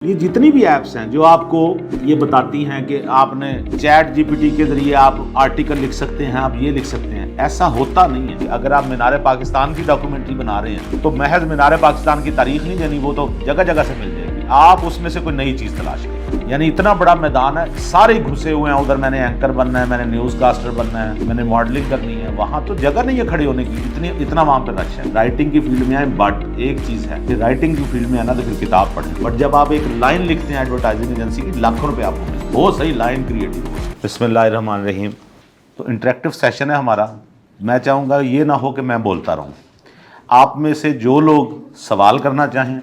ये जितनी भी ऐप्स हैं जो आपको ये बताती हैं कि आपने चैट जीपीटी के जरिए आप आर्टिकल लिख सकते हैं, आप ये लिख सकते हैं, ऐसा होता नहीं है। अगर आप मीनार पाकिस्तान की डॉक्यूमेंट्री बना रहे हैं तो महज मीनार पाकिस्तान की तारीख नहीं देनी, वो तो जगह जगह से मिल जाएगी। आप उसमें से कोई नई चीज तलाश करें। यानी इतना बड़ा मैदान है, सारे घुसे हुए हैं उधर। मैंने एंकर बनना है, मैंने न्यूज कास्टर बनना है, मैंने मॉडलिंग करनी है, वहां तो जगह नहीं है खड़े होने की, इतना वहां पे रश है। राइटिंग की फील्ड में आए, बट एक चीज है कि राइटिंग की फील्ड में है ना तो फिर किताब पढ़ें। बट जब आप एक लाइन लिखते हैं एडवर्टाइजिंग एजेंसी की, लाखों रुपए आपको मिलते हैं। बहुत सही लाइन क्रिएटिव। बिस्मिल्लाहिर्रहमानिर्रहीम। तो इंटरेक्टिव सेशन है हमारा। मैं चाहूँगा ये ना हो कि मैं बोलता रहूँ। आप में से जो लोग सवाल करना चाहें,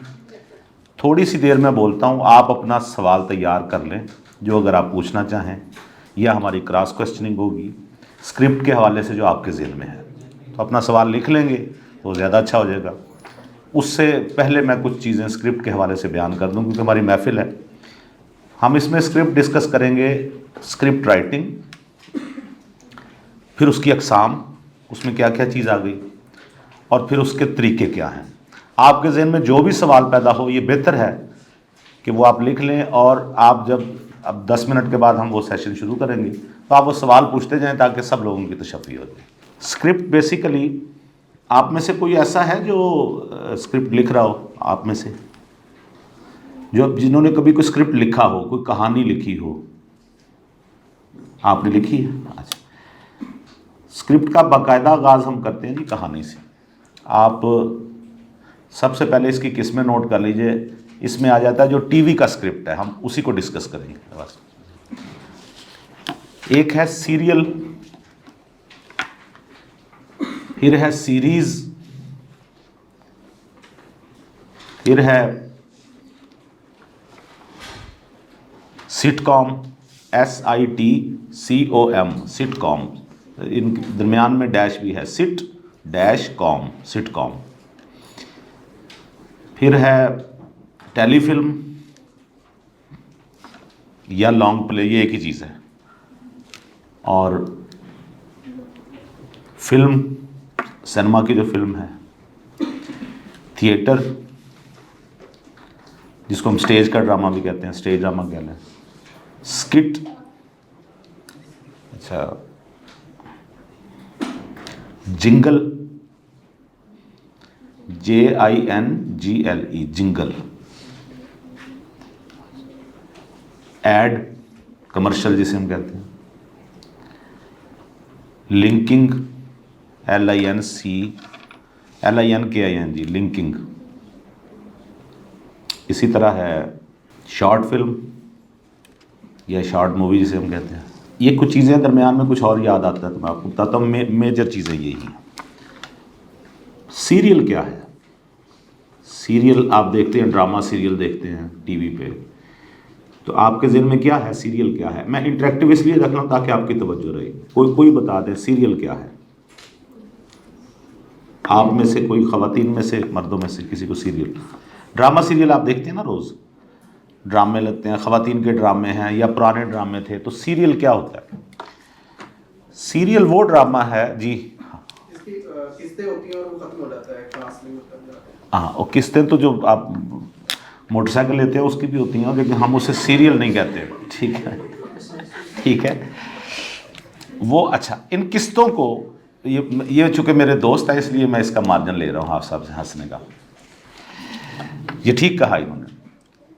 थोड़ी सी देर में बोलता हूँ, आप अपना सवाल तैयार कर लें जो अगर आप पूछना चाहें, या हमारी क्रॉस क्वेश्चनिंग होगी स्क्रिप्ट के हवाले से जो आपके ज़हन में है। तो अपना सवाल लिख लेंगे तो ज़्यादा अच्छा हो जाएगा। उससे पहले मैं कुछ चीज़ें स्क्रिप्ट के हवाले से बयान कर दूं, क्योंकि हमारी महफिल है। हम इसमें स्क्रिप्ट डिस्कस करेंगे, स्क्रिप्ट राइटिंग, फिर उसकी अक़साम, उसमें क्या क्या चीज़ आ गई, और फिर उसके तरीके क्या हैं। आपके जहन में जो भी सवाल पैदा हो, ये बेहतर है कि वो आप लिख लें, और आप जब अब 10 मिनट के बाद हम वो सेशन शुरू करेंगे तो आप वो सवाल पूछते जाएं ताकि सब लोगों की तशफ़ी हो जाए। स्क्रिप्ट बेसिकली, आप में से कोई ऐसा है जो स्क्रिप्ट लिख रहा हो? आप में से जिन्होंने कभी कोई स्क्रिप्ट लिखा हो, कोई कहानी लिखी हो? आपने लिखी है? अच्छा। स्क्रिप्ट का बाकायदा आगाज़ हम करते हैं जी कहानी से। आप सबसे पहले इसकी किस्में नोट कर लीजिए। इसमें आ जाता है जो टीवी का स्क्रिप्ट है, हम उसी को डिस्कस करेंगे बस। एक है सीरियल, फिर है सीरीज, फिर है सिटकॉम, SITCOM, सिटकॉम। इन दरमियान में डैश भी है, सिट-कॉम, सिटकॉम। फिर है टेलीफिल्म या लॉन्ग प्ले, ये एक ही चीज़ है। और फिल्म, सिनेमा की जो फिल्म है, थिएटर जिसको हम स्टेज का ड्रामा भी कहते हैं, स्टेज ड्रामा कह लें, स्किट, अच्छा, jingle, JINGLE, jingle, ad, commercial जिसे हम कहते हैं, लिंकिंग, LINKING, लिंकिंग। इसी तरह है शॉर्ट फिल्म या शॉर्ट मूवी जिसे हम कहते हैं। ये कुछ चीज़ें दरमियान में कुछ और याद आता है तो मैं आपको बताता हूँ। मेजर चीज़ें यही हैं। सीरियल क्या है? सीरियल आप देखते हैं, ड्रामा सीरियल देखते हैं टीवी पे, तो आपके ज़हन में क्या है सीरियल क्या है? मैं इंटरेक्टिव इसलिए रख रहा हूँ ताकि आपकी तवज्जो रहे। कोई बता दे सीरियल क्या है। आप में से कोई, ख़वातीन में से, मर्दों में से किसी को सीरियल, ड्रामा सीरियल आप देखते हैं ना, रोज़ ड्रामे लगते हैं, ख़वातीन के ड्रामे हैं या पुराने ड्रामे थे, तो सीरियल क्या होता है? सीरियल वो ड्रामा है जी, किस्तें होती हैं और वो खत्म हो जाता है, क्लास में खत्म हो जाता है। हाँ, और किस्तें तो जो आप मोटरसाइकिल लेते हैं उसकी भी होती हैं, लेकिन हम उसे सीरियल नहीं कहते। ठीक है, ठीक है, वो। अच्छा, इन किस्तों को, ये चूँकि मेरे दोस्त है इसलिए मैं इसका मार्जिन ले रहा हूँ आप साहब से हंसने का। ये ठीक कहा इन्होंने।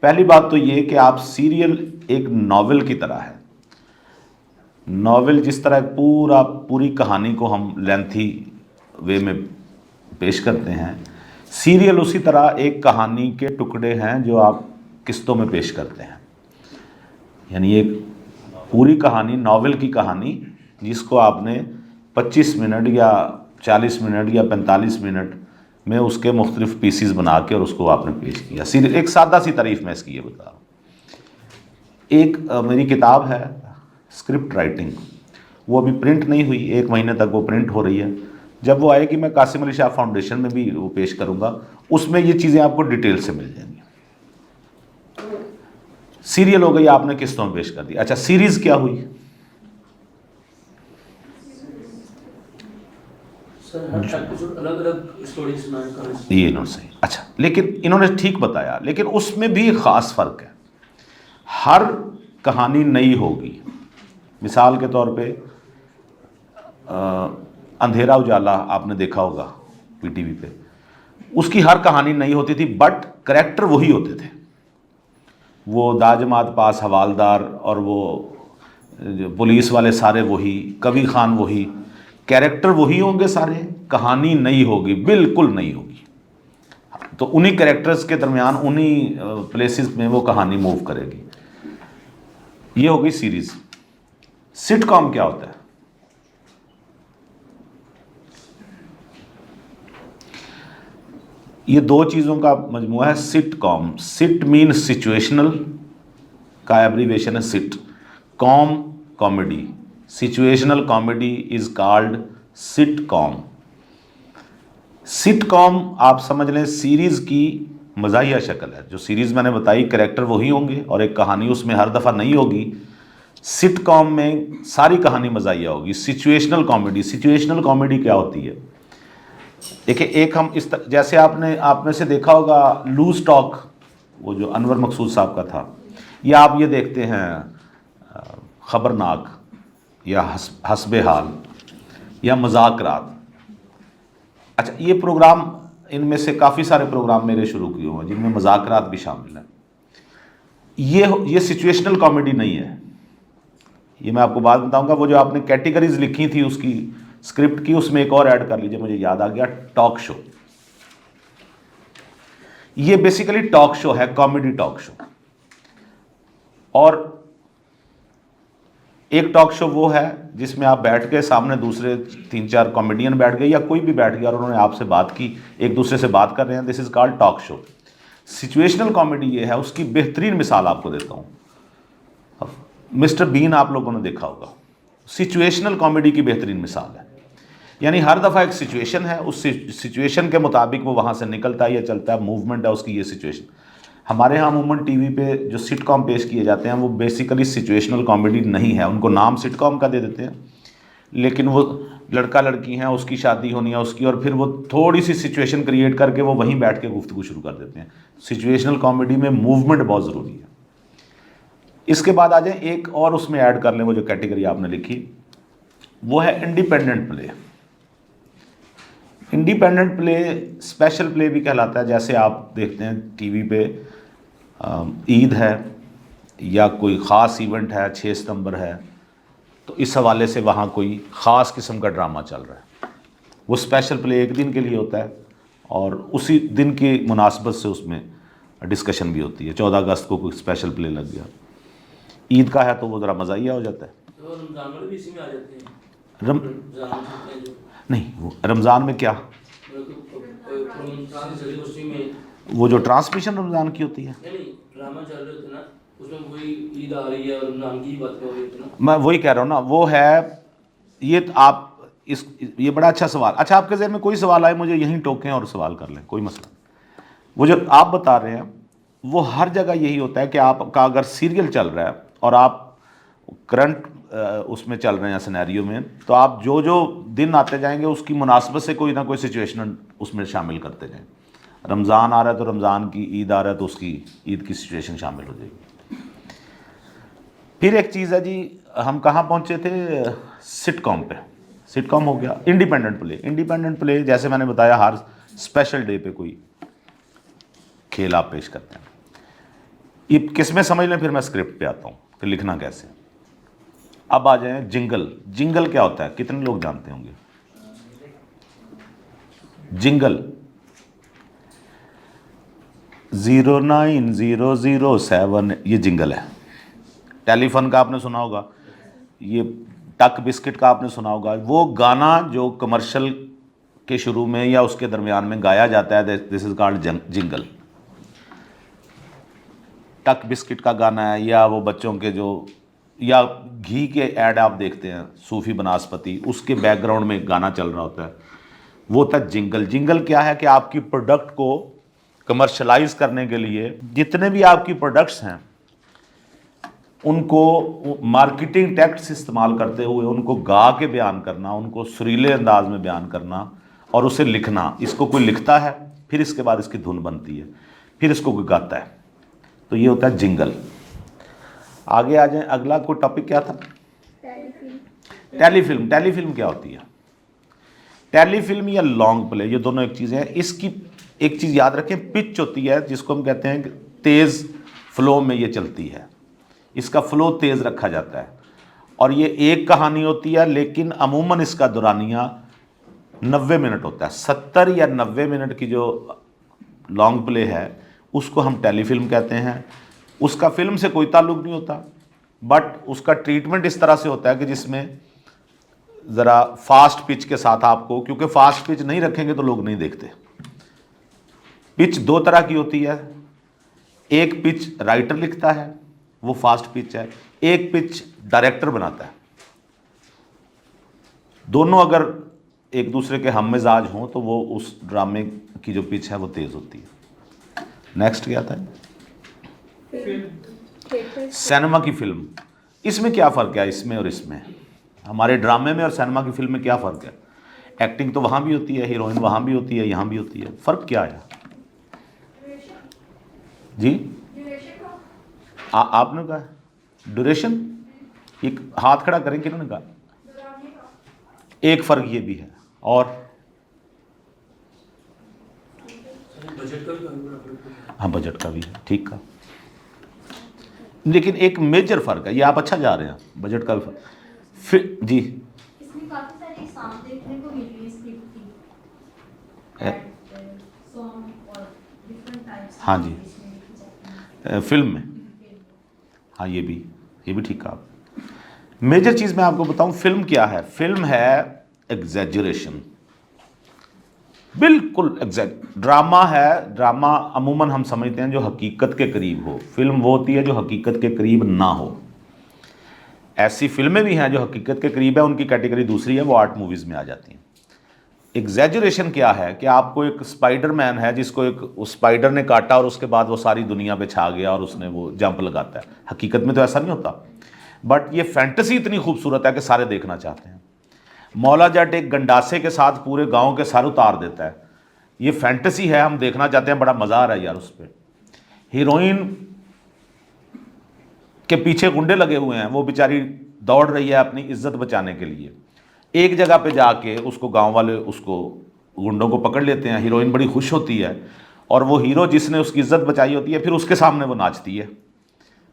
पहली बात तो ये कि आप सीरियल एक नॉवेल की तरह है। नॉवेल जिस तरह पूरी कहानी को हम लेंथी वे में पेश करते हैं, सीरियल उसी तरह एक कहानी के टुकड़े हैं जो आप किस्तों में पेश करते हैं। यानी एक पूरी कहानी, नॉवेल की कहानी, जिसको आपने 25 मिनट या 40 मिनट या 45 मिनट में उसके मुख्तलिफ पीसीज बना के और उसको आपने पेश किया। सीरियल एक सादा सी तारीफ मैं इसकी ये बता रहा हूँ। एक मेरी किताब है स्क्रिप्ट राइटिंग, वो अभी प्रिंट नहीं हुई, 1 महीने तक वो प्रिंट हो रही है। जब वो आएगी मैं कासिम अली शाह फाउंडेशन में भी वो पेश करूँगा, उसमें ये चीज़ें आपको डिटेल से मिल जाएंगी। सीरियल हो गई, आपने किस्तों में पेश कर दी। अच्छा, सीरीज़ क्या हुई? सर हर एपिसोड अलग अलग स्टोरी सुनाने का ये इन्होंने सही, अच्छा, लेकिन इन्होंने ठीक बताया, लेकिन उसमें भी ख़ास फ़र्क है। हर कहानी नई होगी। मिसाल के तौर पे अंधेरा उजाला आपने देखा होगा पीटीवी पे, उसकी हर कहानी नई होती थी, बट करैक्टर वही होते थे। वो दाजमात पास हवालदार और वो जो पुलिस वाले सारे वही, कबीर खान वही, कैरेक्टर वही होंगे सारे, कहानी नई होगी, बिल्कुल नई होगी। तो उन्हीं कैरेक्टर्स के दरमियान उन्हीं प्लेसेस में वो कहानी मूव करेगी। ये हो गई सीरीज। सिटकॉम क्या होता है? ये दो चीज़ों का मजमूआ है सिटकॉम। सिट मीन सिचुएशनल का एब्रीवेशन है sit, com comedy, situational comedy is called sitcom. Sitcom आप समझ लें सीरीज़ की मज़ाहिया शक्ल है। जो सीरीज़ मैंने बताई कैरेक्टर वही होंगे और एक कहानी उसमें हर दफ़ा नहीं होगी। सिटकॉम में सारी कहानी मज़ाहिया होगी। सिचुएशनल कॉमेडी, सिचुएशनल कॉमेडी क्या होती है? देखिए, एक हम जैसे आप में से देखा होगा लूज टॉक, वो जो अनवर मकसूद साहब का था, या आप ये देखते हैं खबरनाक या हस्बे हाल या मज़ाकरात। अच्छा, ये प्रोग्राम, इनमें से काफ़ी सारे प्रोग्राम मेरे शुरू किए हुए हैं जिनमें मज़ाकरात भी शामिल है। ये सिचुएशनल कॉमेडी नहीं है। ये मैं आपको बात बताऊंगा। वो जो आपने कैटेगरीज लिखी थी उसकी स्क्रिप्ट की, उसमें एक और ऐड कर लीजिए, मुझे याद आ गया, टॉक शो। ये बेसिकली टॉक शो है, कॉमेडी टॉक शो। और एक टॉक शो वो है जिसमें आप बैठ गए, सामने दूसरे 3-4 कॉमेडियन बैठ गए या कोई भी बैठ गया और उन्होंने आपसे बात की, एक दूसरे से बात कर रहे हैं, this is called talk show. Situational comedy ये है, उसकी बेहतरीन मिसाल आपको देता हूं। मिस्टर बीन आप लोगों ने देखा होगा, सिचुएशनल कॉमेडी की बेहतरीन मिसाल है। यानी हर दफ़ा एक सिचुएशन है, उस सिचुएशन के मुताबिक वो वहाँ से निकलता है या चलता है, मूवमेंट है उसकी, ये सिचुएशन। हमारे यहाँ अमूमन टीवी पे जो सिटकॉम पेश किए जाते हैं वो बेसिकली सिचुएशनल कॉमेडी नहीं है। उनको नाम सिटकॉम का दे देते हैं, लेकिन वो लड़का लड़की हैं, उसकी शादी होनी है उसकी, और फिर वो थोड़ी सी सिचुएशन क्रिएट करके वो वहीं बैठ के गुफ्तगू शुरू कर देते हैं। सिचुएशनल कॉमेडी में मूवमेंट बहुत ज़रूरी है। इसके बाद आ जाए एक और उसमें ऐड कर लें, वो जो कैटेगरी आपने लिखी वो है independent play. Independent play special play भी कहलाता है। जैसे आप देखते हैं टीवी पे ईद है या कोई ख़ास इवेंट है, 6 सितंबर है, तो इस हवाले से वहाँ कोई ख़ास किस्म का ड्रामा चल रहा है, वो स्पेशल प्ले एक दिन के लिए होता है और उसी दिन की मुनासबत से उसमें डिस्कशन भी होती है। 14 अगस्त को कोई स्पेशल प्ले लग गया, ईद का है तो वो ज़रा मज़ाहिया हो जाता है। तो रमजान वाले भी इसी में आ जाते हैं। नहीं, वो रमज़ान में क्या, वो जो ट्रांसमिशन रमज़ान की होती है, ड्रामा चल रहे होते ना, उसमें वही ईद आ रही है और रमजान की बात हो रही है ना। मैं वही कह रहा हूँ ना, वो है ये। आप ये बड़ा अच्छा सवाल। अच्छा, आपके ज़हन में कोई सवाल आए मुझे यहीं टोकें और सवाल कर लें, कोई मसला। वो जो आप बता रहे हैं वो हर जगह यही होता है कि आपका अगर सीरियल चल रहा है और आप करंट उसमें चल रहे हैं सिनेरियो में, तो आप जो जो दिन आते जाएंगे उसकी मुनासबत से कोई ना कोई सिचुएशन उसमें शामिल करते जाएं। रमज़ान आ रहा है तो रमज़ान की, ईद आ रहा है तो उसकी ईद की सिचुएशन शामिल हो जाएगी। फिर एक चीज़ है जी, हम कहाँ पहुँचे थे? सिटकॉम पे। सिटकॉम हो गया। इंडिपेंडेंट प्ले, इंडिपेंडेंट प्ले जैसे मैंने बताया हर स्पेशल डे पे कोई खेल आप पेश करते हैं। ये किस में समझ लें, फिर मैं स्क्रिप्ट पे आता हूँ कि लिखना कैसे। अब आ जाए जिंगल। जिंगल क्या होता है, कितने लोग जानते होंगे? जिंगल 09007, ये जिंगल है। टेलीफोन का आपने सुना होगा, ये टक बिस्किट का आपने सुना होगा। वो गाना जो कमर्शियल के शुरू में या उसके दरमियान में गाया जाता है, दिस इज कॉल्ड जिंगल। टक बिस्किट का गाना है, या वो बच्चों के जो, या घी के ऐड आप देखते हैं, सूफी बनास्पति, उसके बैकग्राउंड में गाना चल रहा होता है, वो था जिंगल। जिंगल क्या है कि आपकी प्रोडक्ट को कमर्शलाइज करने के लिए जितने भी आपकी प्रोडक्ट्स हैं उनको मार्केटिंग टैक्ट्स इस्तेमाल करते हुए उनको गा के बयान करना, उनको सुरीले अंदाज में बयान करना, और उसे लिखना, इसको कोई लिखता है, फिर इसके बाद इसकी धुन बनती है, फिर इसको कोई गाता है, तो ये होता है जिंगल। आगे आ जाए, अगला कोई टॉपिक क्या था? टेलीफिल्म। टेलीफिल्म क्या होती है? टेलीफिल्म या लॉन्ग प्ले, ये दोनों एक चीज़ें हैं। इसकी एक चीज़ याद रखें, पिच होती है जिसको हम कहते हैं कि तेज़ फ्लो में ये चलती है, इसका फ्लो तेज़ रखा जाता है, और ये एक कहानी होती है, लेकिन अमूमन इसका दुरानिया 90 मिनट होता है। 70 या 90 मिनट की जो लॉन्ग प्ले है उसको हम टेलीफिल्म कहते हैं। उसका फिल्म से कोई ताल्लुक नहीं होता, बट उसका ट्रीटमेंट इस तरह से होता है कि जिसमें ज़रा फास्ट पिच के साथ आपको, क्योंकि फास्ट पिच नहीं रखेंगे तो लोग नहीं देखते। पिच दो तरह की होती है, एक पिच राइटर लिखता है, वो फास्ट पिच है, एक पिच डायरेक्टर बनाता है। दोनों अगर एक दूसरे के हम मिजाज हों तो वो उस ड्रामे की जो पिच है वो तेज़ होती है। नेक्स्ट क्या था? सिनेमा की फिल्म। इसमें क्या फ़र्क है, इसमें और इसमें? हमारे ड्रामे में और सिनेमा की फिल्म में क्या फ़र्क है? एक्टिंग तो वहाँ भी होती है, हीरोइन वहाँ भी होती है, यहाँ भी होती है, फ़र्क क्या है जी? आपने कहा ड्यूरेशन, एक हाथ खड़ा करें, किन्होंने कहा? एक फ़र्क ये भी है, और बजट का भी, हाँ बजट का भी है, ठीक का। लेकिन एक मेजर फ़र्क है, ये आप अच्छा जा रहे हैं, बजट का भी फ़र्क। फिर जी, इसमें काफी सारे एग्जाम देखने को मिली है स्क्रिप्ट की, सॉन्ग और डिफरेंट टाइप्स। हाँ जी, फिल्म में, हाँ ये भी ठीक कहा। मेजर चीज़ मैं आपको बताऊं, फिल्म क्या है? फिल्म है एग्जैजुरेशन, बिल्कुल एग्जैक्ट। ड्रामा है, ड्रामा अमूमन हम समझते हैं जो हकीकत के करीब हो, फिल्म वो होती है जो हकीकत के करीब ना हो। ऐसी फिल्में भी हैं जो हकीकत के करीब है, उनकी कैटेगरी दूसरी है, वो आर्ट मूवीज़ में आ जाती हैं। एग्जैजुरेशन क्या है कि आपको एक स्पाइडरमैन है जिसको एक उस स्पाइडर ने काटा और उसके बाद वो सारी दुनिया पे छा गया और उसने वो जंप लगाता है। हकीकत में तो ऐसा नहीं होता, बट ये फैंटेसी इतनी खूबसूरत है कि सारे देखना चाहते हैं। मौला जट एक गंडासे के साथ पूरे गांव के सर उतार देता है, ये फैंटेसी है, हम देखना चाहते हैं, बड़ा मज़ा आ रहा है यार उस पर। हीरोइन के पीछे गुंडे लगे हुए हैं, वो बेचारी दौड़ रही है अपनी इज्जत बचाने के लिए। एक जगह पे जाके उसको गांव वाले उसको गुंडों को पकड़ लेते हैं, हीरोइन बड़ी खुश होती है, और वो हीरो जिसने उसकी इज्जत बचाई होती है फिर उसके सामने वो नाचती है।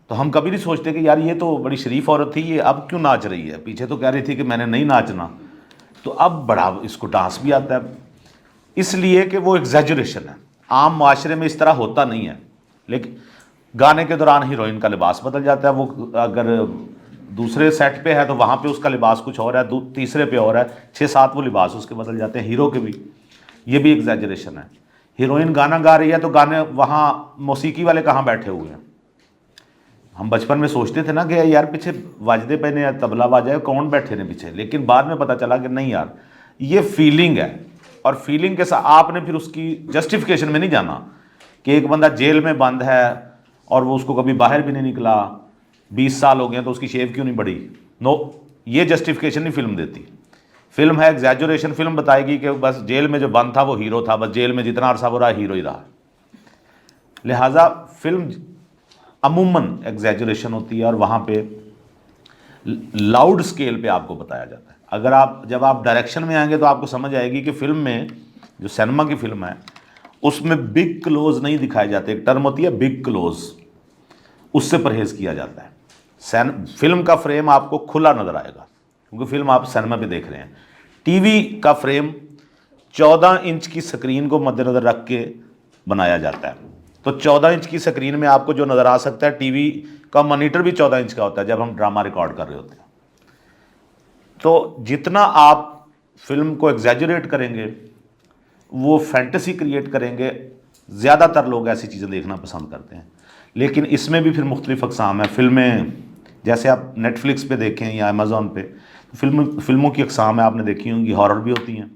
तो हम कभी नहीं सोचते कि यार ये तो बड़ी शरीफ औरत थी, ये अब क्यों नाच रही है? पीछे तो कह रही थी कि मैंने नहीं नाचना, तो अब बड़ा इसको डांस भी आता है, इसलिए कि वो एग्जैजुरेशन है। आम माशरे में इस तरह होता नहीं है, लेकिन गाने के दौरान हीरोइन का लिबास बदल जाता है। वो अगर दूसरे सेट पे है तो वहाँ पे उसका लिबास कुछ और है, तीसरे पे और है, 6-7 वो लिबास उसके बदल जाते हैं, हीरो के भी। ये भी एग्जैजुरेशन है। हीरोइन गाना गा रही है तो गाने वहाँ मौसीकी वाले कहाँ बैठे हुए हैं? हम बचपन में सोचते थे ना कि यार पीछे वाजदे पे ने तबला बाजा, कौन बैठे ने पीछे, लेकिन बाद में पता चला कि नहीं यार ये फीलिंग है। और फीलिंग के साथ आपने फिर उसकी जस्टिफिकेशन में नहीं जाना कि एक बंदा जेल में बंद है और वो उसको कभी बाहर भी नहीं निकला, 20 साल हो गए तो उसकी शेव क्यों नहीं बढ़ी। नो, ये जस्टिफिकेशन नहीं फिल्म देती। फिल्म है एग्जैजुरेशन, फिल्म बताएगी कि बस जेल में जो बंद था वो हीरो था, बस जेल में जितना अरसा हो रहा हीरो ही रहा। लिहाजा फिल्म अमूमन एग्जैजुरेशन होती है और वहाँ पे लाउड स्केल पे आपको बताया जाता है। अगर आप जब आप डायरेक्शन में आएंगे तो आपको समझ आएगी कि फिल्म में, जो सिनेमा की फिल्म है उसमें बिग क्लोज नहीं दिखाए जाते। एक टर्म होती है बिग क्लोज, उससे परहेज किया जाता है। फिल्म का फ्रेम आपको खुला नज़र आएगा क्योंकि फिल्म आप सिनेमा पे देख रहे हैं। टीवी का फ्रेम 14 इंच की स्क्रीन को मद्देनज़र रख के बनाया जाता है, तो 14 इंच की स्क्रीन में आपको जो नज़र आ सकता है, टीवी का मॉनिटर भी 14 इंच का होता है जब हम ड्रामा रिकॉर्ड कर रहे होते हैं। तो जितना आप फिल्म को एग्जैजुरेट करेंगे, वो फैंटेसी क्रिएट करेंगे, ज़्यादातर लोग ऐसी चीज़ें देखना पसंद करते हैं। लेकिन इसमें भी फिर मुख्तलिफ अक़साम है। फिल्में जैसे आप नेटफ्लिक्स पे देखें या अमेज़ॉन पे, फिल्मों की अक़साम है, आपने देखी होंगी, हॉरर भी होती हैं।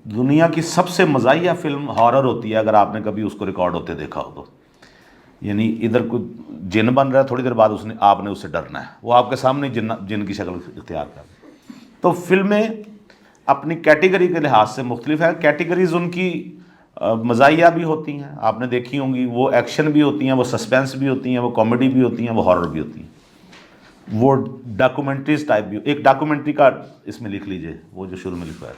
दुनिया की सबसे मज़ाहिया फिल्म हॉरर होती है, अगर आपने कभी उसको रिकॉर्ड होते देखा हो तो। यानी इधर कोई जिन बन रहा है, थोड़ी देर बाद आपने उससे डरना है, वो आपके सामने जिन की शक्ल इख्तियार कर। तो फिल्में अपनी कैटेगरी के लिहाज से मुख्तलिफ है। कैटेगरीज उनकी मज़ाहिया भी होती हैं, आपने देखी होंगी, वो एक्शन भी होती हैं, वो सस्पेंस भी होती हैं, वो कॉमेडी भी होती हैं, वो हॉरर भी होती हैं, वो डॉक्यूमेंट्रीज टाइप भी। एक डॉक्यूमेंट्री का इसमें लिख लीजिए, वो जो शुरू में लिखा है।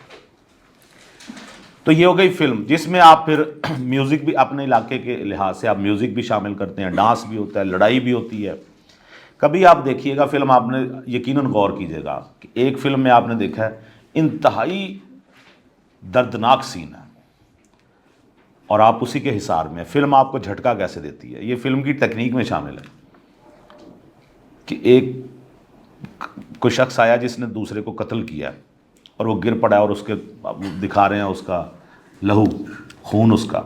तो ये हो गई फिल्म, जिसमें आप फिर म्यूज़िक भी अपने इलाके के लिहाज से आप म्यूज़िक भी शामिल करते हैं, डांस भी होता है, लड़ाई भी होती है। कभी आप देखिएगा फिल्म, आपने यकीनन गौर कीजिएगा कि एक फिल्म में आपने देखा है इंतहाई दर्दनाक सीन है और आप उसी के हिसार में फिल्म आपको झटका कैसे देती है। ये फिल्म की टेक्निक में शामिल है कि एक कोई शख्स आया जिसने दूसरे को कत्ल किया और वो गिर पड़ा और उसके दिखा रहे हैं उसका लहू, खून उसका,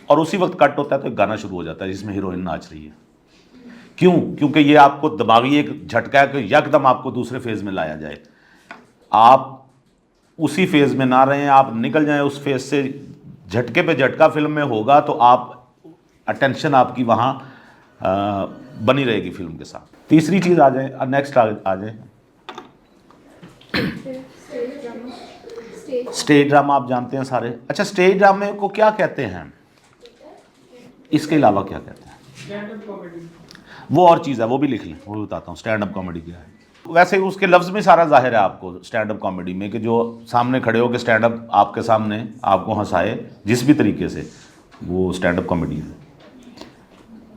और उसी वक्त कट होता है तो एक गाना शुरू हो जाता है जिसमें हीरोइन नाच रही है। क्यों? क्योंकि ये आपको दिमागी एक झटका है कि यकदम आपको दूसरे फेज़ में लाया जाए, आप उसी फेज़ में ना रहें, आप निकल जाएं उस फेज़ से। झटके पे झटका फिल्म में होगा तो आप अटेंशन आपकी वहाँ बनी रहेगी फिल्म के साथ। तीसरी चीज़ आ जाए, नेक्स्ट आ जाए, स्टेज ड्रामा। आप जानते हैं सारे। अच्छा, स्टेज ड्रामे को क्या कहते हैं, इसके अलावा क्या कहते हैं? Stand up comedy. वो और चीज़ है, वो भी लिख लें, वो भी बताता हूँ स्टैंड अप कॉमेडी क्या है। वैसे उसके लफ्ज़ में सारा जाहिर है आपको स्टैंड अप कॉमेडी में, कि जो सामने खड़े हो के स्टैंड अप आपके सामने आपको हंसाए जिस भी तरीके से, वो स्टैंड अप कॉमेडी है।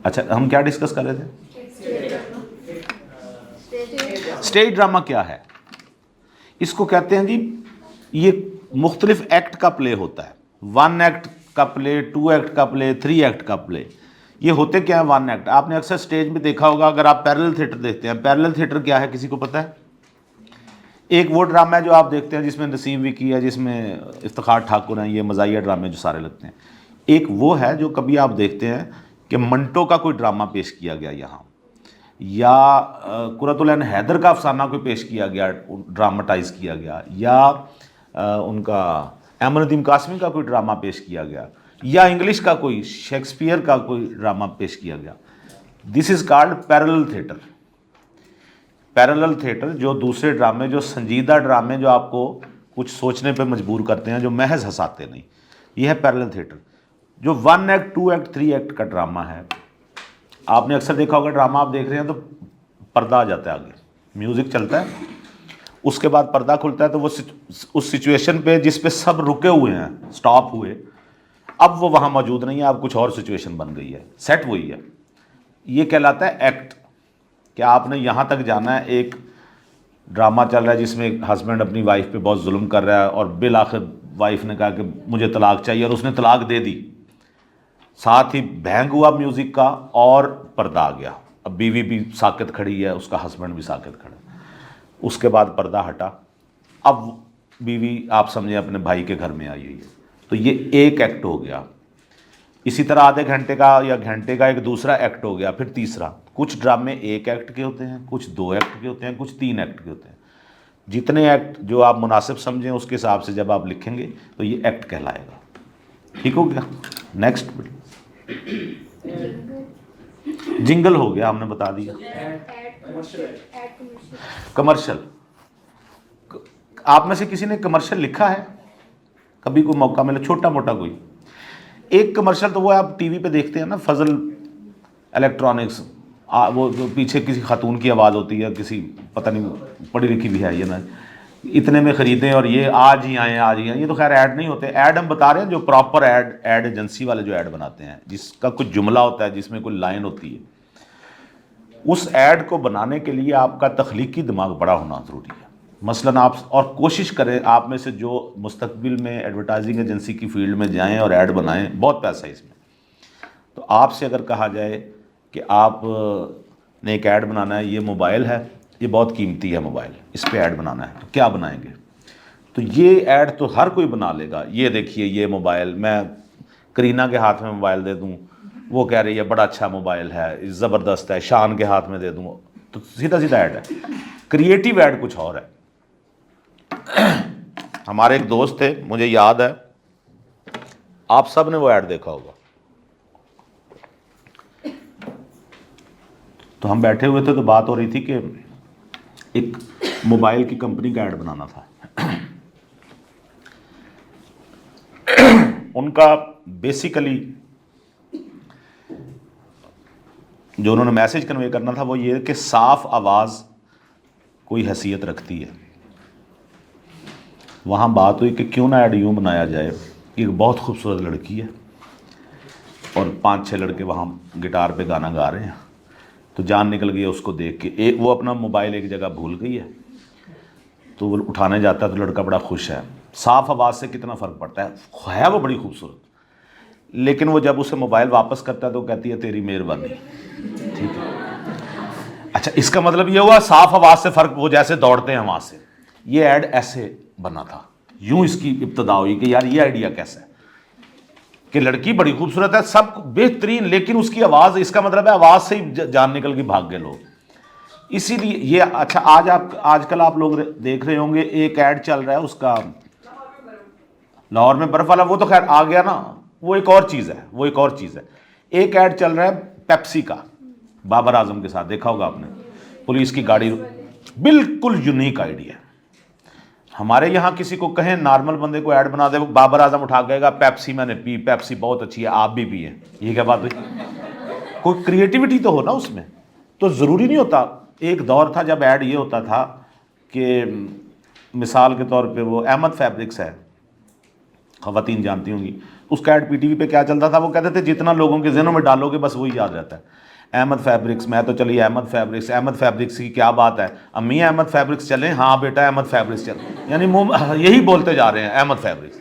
अच्छा, हम क्या डिस्कस कर रहे थे? स्टेज ड्रामा क्या है? इसको कहते हैं जी, ये मुख्तलिफ एक्ट का प्ले होता है। 1 एक्ट का प्ले, 2 एक्ट का प्ले, 3 एक्ट का प्ले। ये होते क्या है 1 एक्ट? आपने अक्सर स्टेज में देखा होगा, अगर आप पैरेलल थिएटर देखते हैं। पैरेलल थिएटर क्या है, किसी को पता है? एक वो ड्रामा है जो आप देखते हैं जिसमें नसीम विकी है, जिसमें इफ्तिखार ठाकुर हैं, ये मज़ाहिया ड्रामे जो सारे लगते हैं। एक वो है जो कभी आप देखते हैं कि मंटो का कोई ड्रामा पेश किया गया यहाँ, या कुरतुल ऐन हैदर का अफसाना कोई पेश किया गया, ड्रामाटाइज किया गया, या उनका अहमद कासमी का कोई ड्रामा पेश किया गया, या इंग्लिश का कोई शेक्सपियर का कोई ड्रामा पेश किया गया। This is called parallel theatre. Parallel theatre जो दूसरे ड्रामे, जो संजीदा ड्रामे जो आपको कुछ सोचने पे मजबूर करते हैं, जो महज हंसाते नहीं, ये है पैरेलल थिएटर। जो 1 एक्ट, 2 एक्ट, 3 एक्ट का ड्रामा है, आपने अक्सर देखा होगा, ड्रामा आप देख रहे हैं तो पर्दा आ जाता है आगे, म्यूज़िक चलता है, उसके बाद पर्दा खुलता है, तो वो उस सिचुएशन पे जिस पे सब रुके हुए हैं, स्टॉप हुए, अब वो वहाँ मौजूद नहीं है, अब कुछ और सिचुएशन बन गई है, सेट वही है। ये कहलाता है एक्ट। कि आपने यहाँ तक जाना है, एक ड्रामा चल रहा है जिसमें एक हस्बैंड अपनी वाइफ पे बहुत जुल्म कर रहा है और बिल आखिर वाइफ ने कहा कि मुझे तलाक चाहिए, और उसने तलाक दे दी, साथ ही भैंग हुआ म्यूज़िक का और पर्दा आ गया। अब बीवी भी साकित खड़ी है, उसका हस्बैंड भी साकित खड़ा है, उसके बाद पर्दा हटा, अब बीवी आप समझें अपने भाई के घर में आई हुई है, तो ये एक एक्ट हो गया। इसी तरह आधे घंटे का या घंटे का एक दूसरा एक्ट हो गया, फिर तीसरा। कुछ ड्रामे 1 एक्ट के होते हैं, कुछ 2 एक्ट के होते हैं, कुछ 3 एक्ट के होते हैं। जितने एक्ट जो आप मुनासिब समझें उसके हिसाब से जब आप लिखेंगे तो ये एक्ट कहलाएगा। ठीक हो गया? नेक्स्ट जिंगल हो गया, हमने बता दिया। कमर्शियल, आप में से किसी ने कमर्शियल लिखा है? कभी कोई मौका मिले, छोटा मोटा कोई एक कमर्शियल? तो वो आप टीवी पे देखते हैं ना, फजल इलेक्ट्रॉनिक्स, वो जो पीछे किसी खातून की आवाज़ होती है, किसी पता नहीं पढ़ी लिखी भी है ये ना, इतने में ख़रीदें और ये आज ही आए, आज ही आए। ये तो खैर ऐड नहीं होते, ऐड हम बता रहे हैं जो प्रॉपर ऐड एजेंसी वाले जो ऐड बनाते हैं, जिसका कुछ जुमला होता है, जिसमें कोई लाइन होती है। उस ऐड को बनाने के लिए आपका तख्लीकी दिमाग बड़ा होना ज़रूरी है। मसलन आप और कोशिश करें, आप में से जो मुस्तकबिल में एडवर्टाइजिंग एजेंसी की फील्ड में जाएं और ऐड बनाएं, बहुत पैसा है इसमें। तो आपसे अगर कहा जाए कि आप ने एक ऐड बनाना है, ये मोबाइल है, ये बहुत कीमती है मोबाइल, इस पे ऐड बनाना है, तो क्या बनाएंगे? तो ये ऐड तो हर कोई बना लेगा। ये देखिए, ये मोबाइल, मैं करीना के हाथ में मोबाइल दे दूँ, वो कह रही है बड़ा अच्छा मोबाइल है, ज़बरदस्त है, शान के हाथ में दे दूँ, तो सीधा सीधा ऐड है। क्रिएटिव ऐड कुछ और है। हमारे एक दोस्त थे, मुझे याद है, आप सब ने वो ऐड देखा होगा। तो हम बैठे हुए थे तो बात हो रही थी कि एक मोबाइल की कंपनी का ऐड बनाना था। उनका बेसिकली जो उन्होंने मैसेज कन्वे करना था वो ये कि साफ आवाज़ कोई हैसियत रखती है। वहाँ बात हुई कि क्यों ना ऐड यूँ बनाया जाए, एक बहुत खूबसूरत लड़की है और 5-6 लड़के वहाँ गिटार पे गाना गा रहे हैं, तो जान निकल गई है उसको देख के। एक वो अपना मोबाइल एक जगह भूल गई है, तो वो उठाने जाता है तो लड़का बड़ा खुश है। साफ़ आवाज़ से कितना फ़र्क पड़ता है वो बड़ी खूबसूरत, लेकिन वो जब उसे मोबाइल वापस करता है तो कहती है तेरी मेहरबानी। ठीक है, अच्छा इसका मतलब ये हुआ साफ़ आवाज़ से फ़र्क, वो जैसे दौड़ते हैं वहाँ से। ये ऐड ऐसे बना था, यूँ इसकी इब्तदा हुई कि यार ये आइडिया कैसा है कि लड़की बड़ी खूबसूरत है, सब बेहतरीन, लेकिन उसकी आवाज़, इसका मतलब है आवाज़ से ही जान निकल के भाग गए लोग। इसीलिए ये अच्छा आजकल आप लोग देख रहे होंगे एक ऐड चल रहा है उसका, लाहौर में बर्फ़ वाला, वो तो खैर आ गया ना, वो एक और चीज़ है। एक ऐड चल रहा है पेप्सी का, बाबर आजम के साथ, देखा होगा आपने, पुलिस की गाड़ी, बिल्कुल यूनिक आइडिया। हमारे यहाँ किसी को कहें नॉर्मल बंदे को ऐड बना दे, बाबर आजम उठा गएगा पेप्सी मैंने पी, पेप्सी बहुत अच्छी है, आप भी पिए। ये क्या बात हुई? कोई क्रिएटिविटी तो हो ना उसमें। तो ज़रूरी नहीं होता। एक दौर था जब ऐड ये होता था कि मिसाल के तौर पे वो अहमद फैब्रिक्स है, ख़वातीन जानती होंगी, उसका ऐड पीटीवी पे क्या चलता था, वो कहते थे जितना लोगों के ज़हनों में डालोगे बस वही याद रहता है। अहमद फैब्रिक्स, मैं तो चलिए अहमद फैब्रिक्स की क्या बात है, अम्मी अहमद फैब्रिक्स चलें, हाँ बेटा अहमद फैब्रिक्स चलें, यानी मुँह यही बोलते जा रहे हैं अहमद फैब्रिक्स।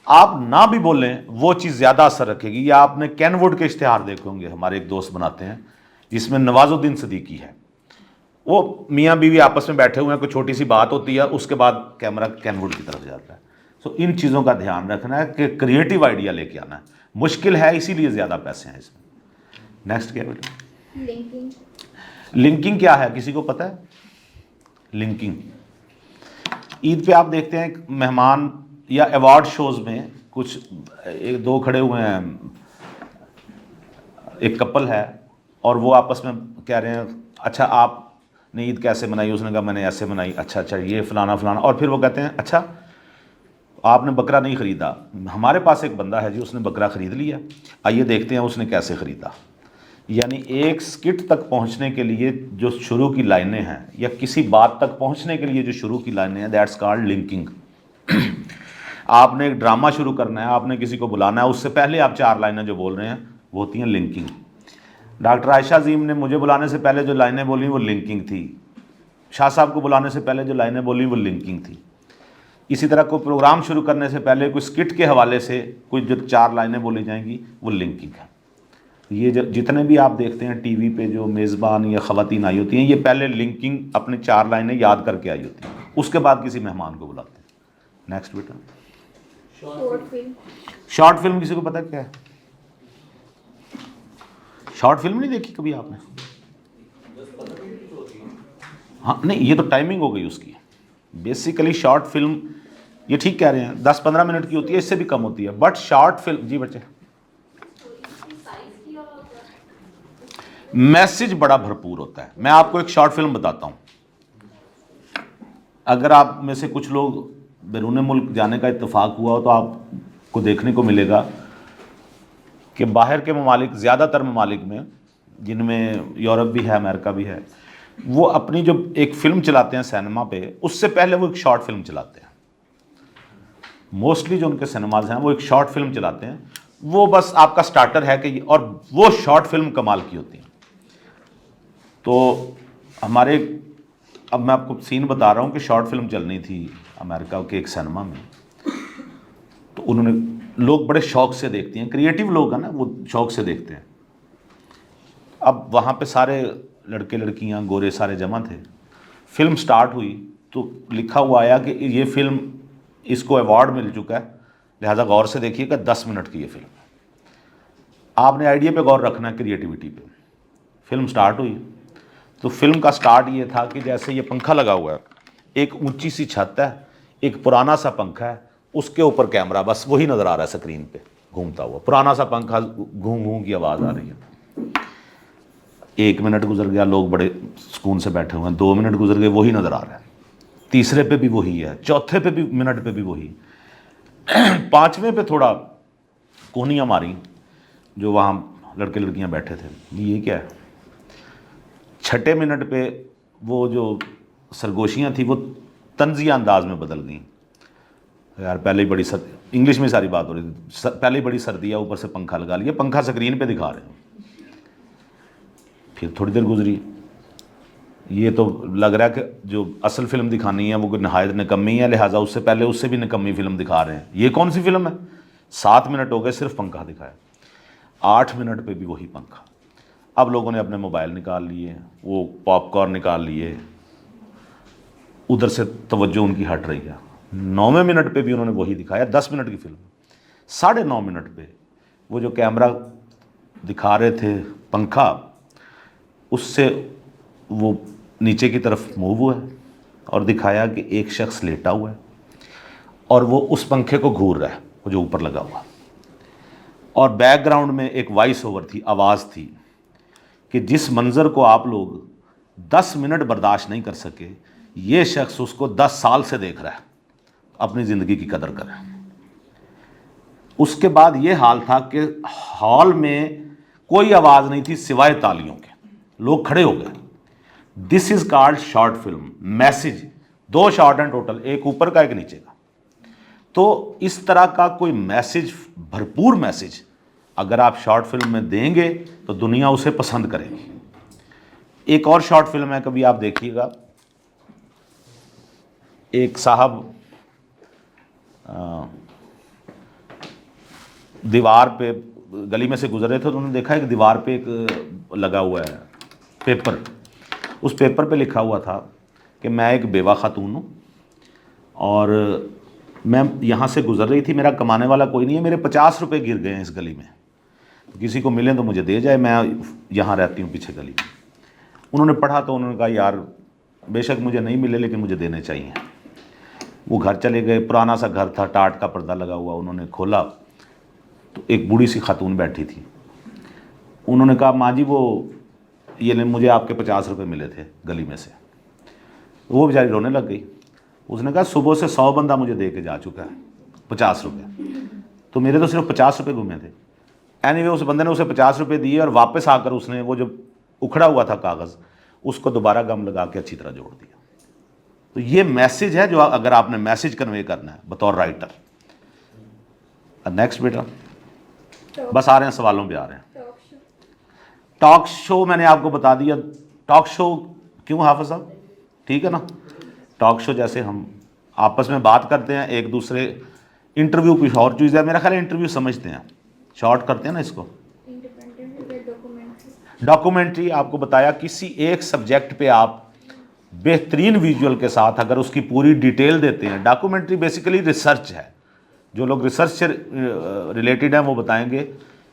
आप ना भी बोलें वो चीज़ ज़्यादा असर रखेगी। या आपने कैनवुड के इश्तिहार देखे होंगे, हमारे एक दोस्त बनाते हैं जिसमें नवाजुद्दीन सिद्दीकी है, वो मियाँ बीवी आपस में बैठे हुए हैं, कोई छोटी सी बात होती है, उसके बाद कैमरा कैनवुड की तरफ जाता है। सो इन चीज़ों का ध्यान रखना है कि क्रिएटिव आइडिया लेके आना है। मुश्किल है, इसीलिए ज़्यादा पैसे हैं इसमें। नेक्स्ट क्या बेटा? लिंकिंग क्या है, किसी को पता है? लिंकिंग ईद पे आप देखते हैं मेहमान या अवार्ड शोज़ में कुछ एक दो खड़े हुए हैं, एक कपल है और वो आपस में कह रहे हैं अच्छा आपने ईद कैसे मनाई, उसने कहा मैंने ऐसे मनाई, अच्छा ये फ़लाना, और फिर वो कहते हैं अच्छा आपने बकरा नहीं ख़रीदा, हमारे पास एक बंदा है जी उसने बकरा ख़रीद लिया, आइए देखते हैं उसने कैसे ख़रीदा। यानी एक स्किट तक पहुंचने के लिए जो शुरू की लाइनें हैं या किसी बात तक पहुंचने के लिए जो शुरू की लाइनें हैं, दैट्स कॉल्ड लिंकिंग। आपने एक ड्रामा शुरू करना है, आपने किसी को बुलाना है, उससे पहले आप 4 लाइनें जो बोल रहे हैं वो होती हैं लिंकिंग। डॉक्टर आयशा अजीम ने मुझे बुलाने से पहले जो लाइनें बोली वो लिंकिंग थी, शाह साहब को बुलाने से पहले जो लाइनें बोली वो लिंकिंग थी। इसी तरह कोई प्रोग्राम शुरू करने से पहले कोई स्किट के हवाले से कोई जो 4 लाइनें बोली जाएंगी वो लिंकिंग है। ये जितने भी आप देखते हैं टीवी पे जो मेज़बान या ख़वातीन आई होती हैं, ये पहले लिंकिंग अपने 4 लाइनें याद करके आई होती हैं, उसके बाद किसी मेहमान को बुलाते हैं। नेक्स्ट बेटा। शॉर्ट फिल्म किसी को पता क्या है? शॉर्ट फिल्म नहीं देखी कभी आपने? हाँ नहीं, ये तो टाइमिंग हो गई उसकी। बेसिकली शॉर्ट फिल्म, ये ठीक कह रहे हैं, 10-15 मिनट की होती है, इससे भी कम होती है, बट शॉर्ट फिल्म, जी बच्चे, मैसेज बड़ा भरपूर होता है। मैं आपको एक शॉर्ट फिल्म बताता हूँ, अगर आप में से कुछ लोग बैरून मुल्क जाने का इत्तेफाक हुआ हो तो आपको देखने को मिलेगा कि बाहर के ममालिक, ज़्यादातर ममालिक में जिनमें यूरोप भी है, अमेरिका भी है, वो अपनी जो एक फ़िल्म चलाते हैं सिनेमा पे, उससे पहले वो एक शॉर्ट फिल्म चलाते हैं। मोस्टली जो उनके सिनेमाज हैं वो एक शॉर्ट फिल्म चलाते हैं, वो बस आपका स्टार्टर है कि, और वो शॉर्ट फिल्म कमाल की होती है। तो हमारे, अब मैं आपको सीन बता रहा हूँ कि शॉर्ट फिल्म चलनी थी अमेरिका के एक सिनेमा में, तो उन्होंने, लोग बड़े शौक़ से देखते हैं, क्रिएटिव लोग हैं ना, वो शौक़ से देखते हैं। अब वहाँ पे सारे लड़के लड़कियाँ गोरे सारे जमा थे, फिल्म स्टार्ट हुई तो लिखा हुआ आया कि ये फ़िल्म, इसको अवार्ड मिल चुका है, लिहाजा गौर से देखिएगा, 10 मिनट की ये फिल्म है। आपने आइडिया पे गौर रखना है, क्रिएटिविटी पे। फिल्म स्टार्ट हुई तो फिल्म का स्टार्ट ये था कि जैसे ये पंखा लगा हुआ है, एक ऊंची सी छत है, एक पुराना सा पंखा है, उसके ऊपर कैमरा, बस वही नज़र आ रहा है स्क्रीन पे घूमता हुआ, पुराना सा पंखा, घूम घूम की आवाज़ आ रही है। 1 मिनट गुजर गया, लोग बड़े सुकून से बैठे हुए हैं, 2 मिनट गुजर गए, वही नज़र आ रहा है, तीसरे पे भी वही है, चौथे पे भी मिनट पे भी वही, पाँचवें पे थोड़ा कोहनियाँ मारी जो वहाँ लड़के लड़कियाँ बैठे थे, ये क्या है, छठे मिनट पे वो जो सरगोशियाँ थी वो तंजिया अंदाज में बदल गई। यार पहले ही बड़ी इंग्लिश में सारी बात हो रही थी, पहले ही बड़ी सर्दी है, ऊपर से पंखा लगा लिया, पंखा स्क्रीन पे दिखा रहे हैं। फिर थोड़ी देर गुजरी, ये तो लग रहा है कि जो असल फिल्म दिखानी है वो कोई नहायत निकम्मी है, लिहाजा उससे पहले उससे भी निकम्मी फिल्म दिखा रहे हैं। ये कौन सी फिल्म है? 7 मिनट हो गए सिर्फ पंखा दिखाया, 8 मिनट पे भी वही पंखा। अब लोगों ने अपने मोबाइल निकाल लिए, वो पॉपकॉर्न निकाल लिए, उधर से तवज्जो उनकी हट रही है। 9वें मिनट पे भी उन्होंने वही दिखाया, 10 मिनट की फिल्म। 9:30 मिनट पे वो जो कैमरा दिखा रहे थे पंखा, उससे वो नीचे की तरफ मूव हुआ है और दिखाया कि एक शख्स लेटा हुआ है और वो उस पंखे को घूर रहा है, वो जो ऊपर लगा हुआ, और बैकग्राउंड में एक वॉइस ओवर थी, आवाज़ थी कि जिस मंज़र को आप लोग 10 मिनट बर्दाश्त नहीं कर सके, ये शख्स उसको 10 साल से देख रहा है, अपनी ज़िंदगी की कदर करें। उसके बाद ये हाल था कि हॉल में कोई आवाज़ नहीं थी सिवाय तालियों के, लोग खड़े हो गए। This is called short film message. 2 shot हैं टोटल, एक ऊपर का एक नीचे का। तो इस तरह का कोई मैसेज, भरपूर मैसेज अगर आप शॉर्ट फिल्म में देंगे तो दुनिया उसे पसंद करेगी। एक और शॉर्ट फिल्म है, कभी आप देखिएगा, एक साहब दीवार पे गली में से गुजर रहे थे, तो उन्होंने देखा एक दीवार पे एक लगा हुआ है पेपर। उस पेपर पे लिखा हुआ था कि मैं एक बेवा खातून हूँ और मैं यहाँ से गुजर रही थी, मेरा कमाने वाला कोई नहीं है, मेरे 50 रुपये गिर गए हैं इस गली में, तो किसी को मिले तो मुझे दे जाए, मैं यहाँ रहती हूँ पीछे गली में। उन्होंने पढ़ा तो उन्होंने कहा यार बेशक मुझे नहीं मिले लेकिन मुझे देने चाहिए। वो घर चले गए, पुराना सा घर था, टाट का पर्दा लगा हुआ। उन्होंने खोला तो एक बूढ़ी सी खातून बैठी थी। उन्होंने कहा माँ जी वो ये ले, मुझे आपके 50 रुपये मिले थे गली में से। वो बेचारी रोने लग गई। उसने कहा सुबह से 100 बंदा मुझे दे के जा चुका है 50 रुपये, तो मेरे तो सिर्फ 50 रुपये घूमे थे। एनीवे उस बंदे ने उसे 50 रुपये दिए और वापस आकर उसने वो जो उखड़ा हुआ था कागज़, उसको दोबारा गम लगा के अच्छी तरह जोड़ दिया। तो ये मैसेज है जो अगर आपने मैसेज कन्वे करना है बतौर राइटर। नेक्स्ट बेटा, बस आ रहे हैं, सवालों पे आ रहे हैं। टॉक शो मैंने आपको बता दिया। टॉक शो क्यों हाफिज़ साहब? ठीक है ना, टॉक शो जैसे हम आपस में बात करते हैं एक दूसरे, इंटरव्यू कुछ और चीज़ है, मेरा ख्याल है इंटरव्यू समझते हैं, शॉर्ट करते हैं ना इसको। डॉक्यूमेंट्री आपको बताया, किसी एक सब्जेक्ट पे आप बेहतरीन विजुअल के साथ अगर उसकी पूरी डिटेल देते हैं। डॉक्यूमेंट्री बेसिकली रिसर्च है, जो लोग रिसर्च से रिलेटेड हैं वो बताएंगे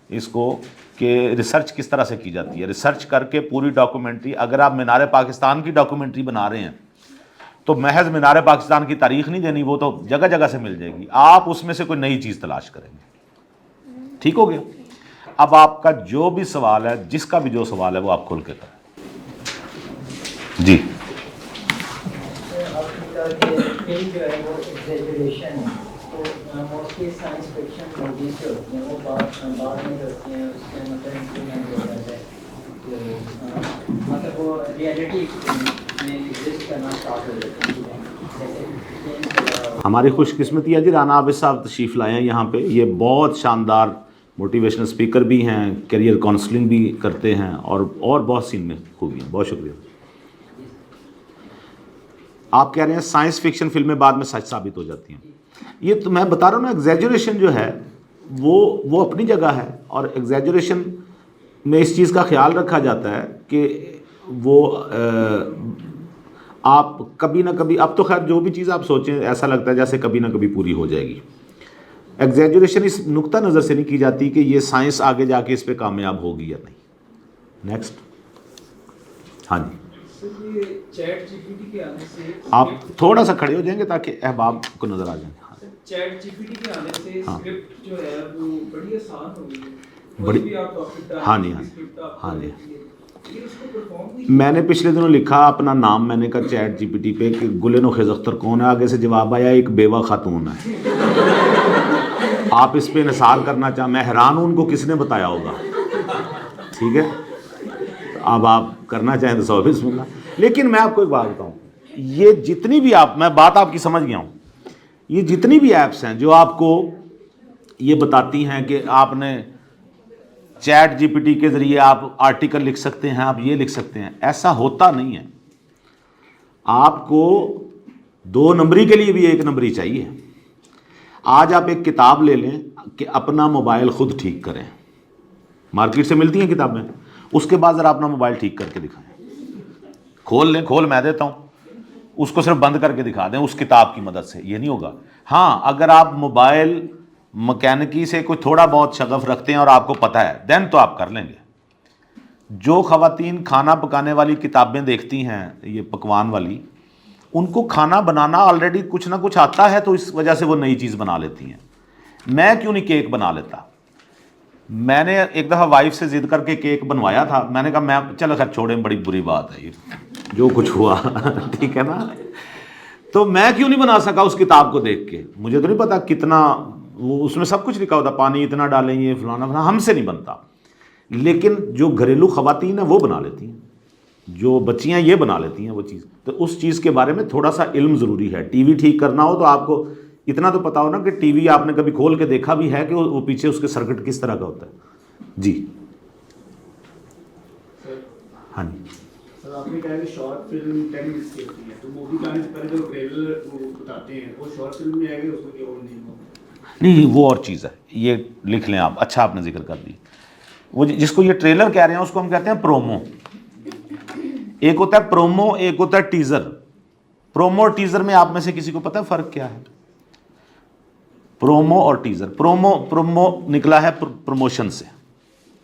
इसको कि रिसर्च किस तरह से की जाती है। रिसर्च करके पूरी डॉक्यूमेंट्री, अगर आप मीनार पाकिस्तान की डॉक्यूमेंट्री बना रहे हैं तो महज मीनार पाकिस्तान की तारीख नहीं देनी, वो तो जगह जगह से मिल जाएगी, आप उसमें से कोई नई चीज़ तलाश करेंगे। ठीक हो गया? अब आपका जो भी सवाल है, जिसका भी जो सवाल है वो आप खोल के करें जी। जो है वो एग्जैजरेशन है, तो मोस्टली साइंस फिक्शन मूवीज जो होती हैं वो बाद में होती हैं, उसके मतलब इंप्लीमेंट हो जाता है, तो मतलब वो रियलिटी में एग्जिस्ट करना स्टार्ट हो जाती है। जैसे हमारी खुशकिस्मती है जी, राना आबिद साहब तशरीफ़ लाए हैं यहाँ पे। ये बहुत शानदार मोटिवेशनल स्पीकर भी हैं, करियर काउंसलिंग भी करते हैं और बहुत सी इनमें खूबियाँ। बहुत शुक्रिया। आप कह रहे हैं साइंस फिक्शन फिल्में बाद में सच साबित हो जाती हैं। ये तो मैं बता रहा हूँ ना, एग्जैजरेशन जो है वो अपनी जगह है, और एग्जैजरेशन में इस चीज़ का ख्याल रखा जाता है कि वो आप कभी ना कभी, अब तो खैर जो भी चीज़ आप सोचें ऐसा लगता है जैसे कभी ना कभी पूरी हो जाएगी। एग्जैजरेशन इस नुक्ता नज़र से नहीं की जाती कि ये साइंस आगे जाके इस पे कामयाब होगी या नहीं। नेक्स्ट। हाँ जी, ये चैट जीपीटी के आने से आप थोड़ा सा खड़े हो जाएंगे ताकि अहबाब को नज़र आ जाए। हाँ। चैट जीपीटी के आने से हाँ। स्क्रिप्ट जो है वो बड़ी आसान हो गई है। बड़ी- कोई भी आप टॉपिक डाल हाँ जी, दीजिए, हाँ। स्क्रिप्ट आपको हाँ जी। मिलती है। मैंने पिछले दिनों लिखा अपना नाम, मैंने कहा चैट जीपीटी पे कि गुलेनो खिज़ख्तर कौन है, आगे से जवाब आया एक बेवा खातून है। आप इस पे निसार करना चाह, मैं हैरान हूँ उनको किसने बताया होगा। ठीक है, तो अब आप करना चाहें तो 100 बिस्मिल्लाह। लेकिन मैं आपको एक बात बताऊँ, ये जितनी भी मैं बात आपकी समझ गया हूँ, ये जितनी भी ऐप्स हैं जो आपको ये बताती हैं कि आपने चैट जीपीटी के ज़रिए आप आर्टिकल लिख सकते हैं, आप ये लिख सकते हैं, ऐसा होता नहीं है। आपको 2 नंबरी के लिए भी 1 नंबरी चाहिए। आज आप एक किताब ले लें कि अपना मोबाइल खुद ठीक करें, मार्केट से मिलती हैं किताबें, उसके बाद ज़रा अपना मोबाइल ठीक करके दिखाएं। खोल लें, खोल मैं देता हूँ, उसको सिर्फ बंद करके दिखा दें उस किताब की मदद से, ये नहीं होगा। हाँ, अगर आप मोबाइल मैकेनिकी से कोई थोड़ा बहुत शगफ रखते हैं और आपको पता है, देन तो आप कर लेंगे। जो ख़वातीन खाना पकाने वाली किताबें देखती हैं, ये पकवान वाली, उनको खाना बनाना ऑलरेडी कुछ ना कुछ आता है, तो इस वजह से वो नई चीज़ बना लेती हैं। मैं क्यों नहीं केक बना लेता? मैंने एक दफ़ा वाइफ से ज़िद करके केक बनवाया था। मैंने कहा मैं चलो खैर छोड़े, बड़ी बुरी बात है ये जो कुछ हुआ ठीक है ना। तो मैं क्यों नहीं बना सका उस किताब को देख के? मुझे तो नहीं पता कितना वो उसमें सब कुछ लिखा होता, पानी इतना डालें, ये फलाना फलाना, हमसे नहीं बनता। लेकिन जो घरेलू ख़वातीन हैं वो बना लेती हैं, जो बच्चियां ये बना लेती हैं वो चीज़। तो उस चीज़ के बारे में थोड़ा सा इल्म ज़रूरी है। टीवी ठीक करना हो तो आपको इतना तो पता हो ना कि टीवी आपने कभी खोल के देखा भी है कि वो पीछे उसके सर्किट किस तरह का होता है। जी हाँ जी सर, आपने कहा कि शॉर्ट फिल्म 10 मिनट्स की होती है, तो मूवी के आने से पहले जो ट्रेलर वो बताते हैं वो शॉर्ट फिल्म में आएगा, उसको क्या और नहीं, वो और चीज़ है, ये लिख लें आप। अच्छा आपने जिक्र कर दी, वो जिसको ये ट्रेलर कह रहे हैं उसको हम कहते हैं प्रोमो। एक होता है प्रोमो, एक होता है टीज़र। प्रोमो और टीज़र में आप में से किसी को पता है फ़र्क क्या है? प्रोमो और टीज़र, प्रोमो निकला है प्रमोशन से,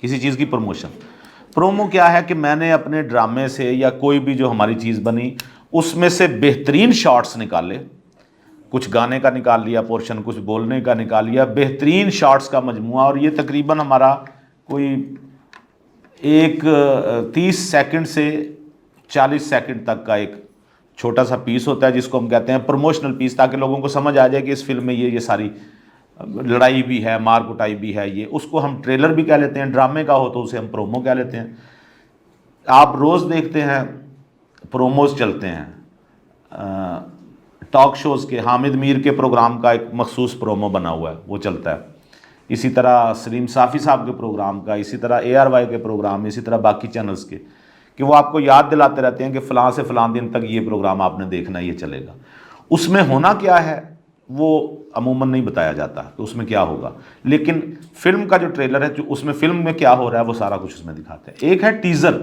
किसी चीज़ की प्रमोशन। प्रोमो क्या है कि मैंने अपने ड्रामे से या कोई भी जो हमारी चीज़ बनी उसमें से बेहतरीन शॉट्स निकाले, कुछ गाने का निकाल लिया पोर्शन, कुछ बोलने का निकाल लिया, बेहतरीन शॉट्स का मजमुआ। और ये तकरीबन हमारा कोई 30 सेकंड से 40 सेकंड तक का एक छोटा सा पीस होता है जिसको हम कहते हैं प्रमोशनल पीस, ताकि लोगों को समझ आ जाए कि इस फिल्म में ये सारी लड़ाई भी है, मार कुटाई भी है। ये उसको हम ट्रेलर भी कह लेते हैं, ड्रामे का हो तो उसे हम प्रोमो कह लेते हैं। आप रोज़ देखते हैं प्रोमोज चलते हैं, टॉक शोज़ के, हामिद मीर के प्रोग्राम का एक मखसूस प्रोमो बना हुआ है वो चलता है। इसी तरह सलीम साफ़ी साहब के प्रोग्राम का, इसी तरह ARY के प्रोग्राम, इसी तरह बाकी चैनल्स के, कि वो आपको याद दिलाते रहते हैं कि फ़लाँ से फ़लाँ दिन तक ये प्रोग्राम आपने देखना, ये चलेगा। उसमें होना क्या है वो अमूमन नहीं बताया जाता कि उसमें क्या होगा, लेकिन फ़िल्म का जो ट्रेलर है, जो उसमें फ़िल्म में क्या हो रहा है वो सारा कुछ उसमें दिखाते हैं। एक है टीज़र,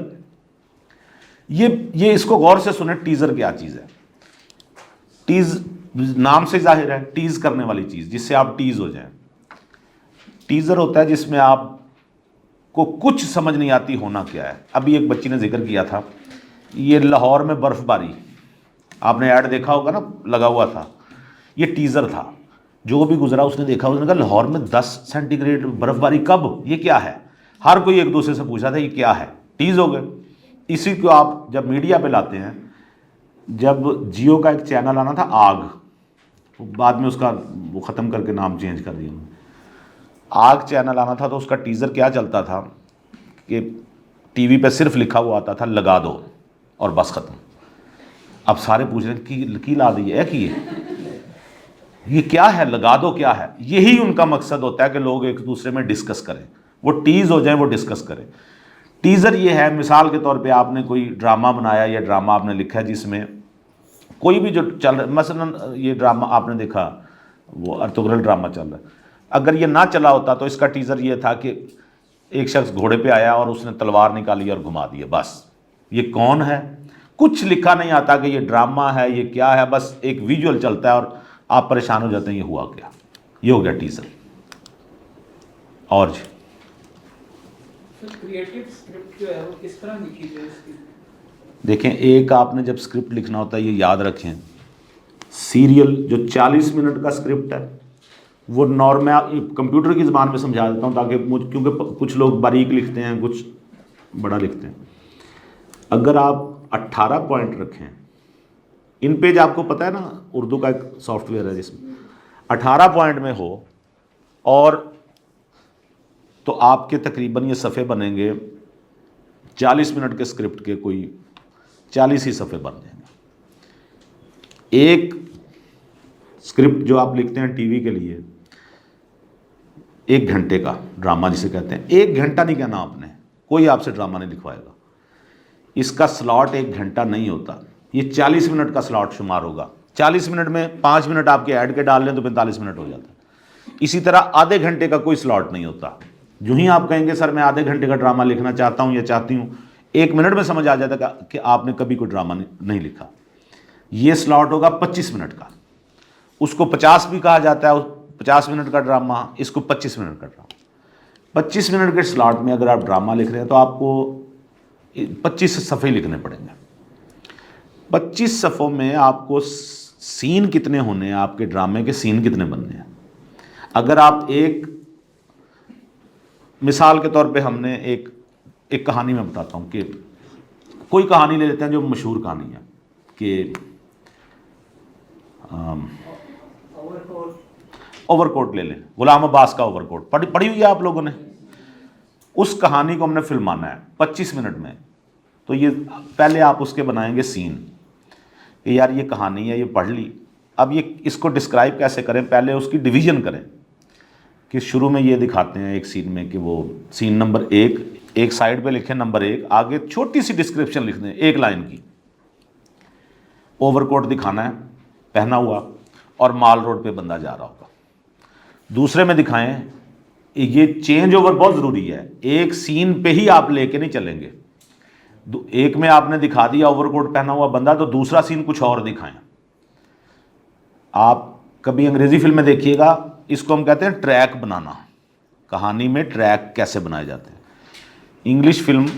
ये इसको गौर से सुने, टीज़र क्या चीज़ है? टीज़ नाम से जाहिर है, टीज़ करने वाली चीज़, जिससे आप टीज़ हो जाएं। टीज़र होता है जिसमें आपको कुछ समझ नहीं आती होना क्या है। अभी एक बच्ची ने जिक्र किया था, ये लाहौर में बर्फ़बारी, आपने ऐड देखा होगा ना, लगा हुआ था, ये टीज़र था। जो भी गुजरा उसने देखा, उसने कहा लाहौर में 10 सेंटीग्रेड बर्फ़बारी कब, ये क्या है? हर कोई एक दूसरे से पूछा था ये क्या है, टीज़ हो गए। इसी को आप जब मीडिया पे लाते हैं, जब जियो का एक चैनल आना था आग, बाद में उसका वो ख़त्म करके नाम चेंज कर दिया, आग चैनल आना था, तो उसका टीज़र क्या चलता था कि टीवी पे सिर्फ लिखा हुआ आता था लगा दो और बस ख़त्म। अब सारे पूछ रहे हैं की ला दी है कि ये क्या है, लगा दो क्या है? यही उनका मकसद होता है कि लोग एक दूसरे में डिस्कस करें, वो टीज़ हो जाए, वो डिस्कस करें। टीज़र ये है, मिसाल के तौर पे आपने कोई ड्रामा बनाया या ड्रामा आपने लिखा है जिसमें कोई भी जो चल रहा है, मसलन ये ड्रामा आपने देखा, वो अर्तुगरुल ड्रामा चल रहा है, अगर ये ना चला होता तो इसका टीज़र ये था कि एक शख्स घोड़े पे आया और उसने तलवार निकाली और घुमा दिया, बस। ये कौन है? कुछ लिखा नहीं आता कि ये ड्रामा है, ये क्या है, बस एक विजुअल चलता है और आप परेशान हो जाते हैं ये हुआ क्या, ये हो गया टीज़र। और जी क्रिएटिव स्क्रिप्ट जो है वो किस तरह लिखी जाए इसकी? देखें, एक आपने जब स्क्रिप्ट लिखना होता है, ये याद रखें, सीरियल जो 40 मिनट का स्क्रिप्ट है वो नॉर्मल कंप्यूटर की ज़बान में समझा देता हूँ ताकि क्योंकि कुछ लोग बारीक लिखते हैं, कुछ बड़ा लिखते हैं। अगर आप 18 पॉइंट रखें, इन पेज आपको पता है ना, उर्दू का एक सॉफ्टवेयर है जिसमें 18 पॉइंट में हो, और तो आपके तकरीबन ये सफ़े बनेंगे 40 मिनट के स्क्रिप्ट के कोई 40 ही सफ़े बन जाएंगे। एक स्क्रिप्ट जो आप लिखते हैं टीवी के लिए, 1 घंटे का ड्रामा जिसे कहते हैं, 1 घंटा नहीं कहना आपने, कोई आपसे ड्रामा नहीं लिखवाएगा। इसका स्लॉट 1 घंटा नहीं होता, ये 40 मिनट का स्लॉट शुमार होगा। 40 मिनट में 5 मिनट आपके ऐड के डाल लें तो 45 मिनट हो जाता है। इसी तरह आधे घंटे का कोई स्लॉट नहीं होता। जो ही आप कहेंगे सर मैं आधे घंटे का ड्रामा लिखना चाहता हूँ या चाहती हूँ, 1 मिनट में समझ आ जाता है कि आपने कभी कोई ड्रामा नहीं लिखा। ये स्लॉट होगा 25 मिनट का, उसको 50 भी कहा जाता है, 50 मिनट का ड्रामा, इसको 25 मिनट का ड्रामा। 25 मिनट के स्लॉट में अगर आप ड्रामा लिख रहे हैं तो आपको 25 सफ़े लिखने पड़ेंगे। 25 सफ़ों में आपको सीन कितने होने हैं, आपके ड्रामे के सीन कितने बनने हैं। अगर आप एक मिसाल के तौर पे हमने एक कहानी में बताता हूँ कि कोई कहानी ले लेते हैं जो मशहूर कहानी है कि ओवरकोट ले लें, गुलाम अब्बास का ओवरकोट, पढ़ी हुई है आप लोगों ने। उस कहानी को हमने फिल्माना है 25 मिनट में, तो ये पहले आप उसके बनाएंगे सीन कि यार ये कहानी है, ये पढ़ ली, अब ये इसको डिस्क्राइब कैसे करें, पहले उसकी डिवीज़न करें कि शुरू में ये दिखाते हैं एक सीन में कि वो सीन नंबर 1, एक साइड पे लिखें नंबर 1, आगे छोटी सी डिस्क्रिप्शन लिख दें 1 लाइन की। ओवरकोट दिखाना है पहना हुआ और माल रोड पे बंदा जा रहा होगा। दूसरे में दिखाएं, ये चेंज ओवर बहुत ज़रूरी है, एक सीन पे ही आप लेके नहीं चलेंगे। एक में आपने दिखा दिया ओवरकोट पहना हुआ बंदा, तो दूसरा सीन कुछ और दिखाएं। आप कभी अंग्रेज़ी फिल्में देखिएगा, इसको हम कहते हैं ट्रैक बनाना, कहानी में ट्रैक कैसे बनाए जाते हैं। इंग्लिश फिल्म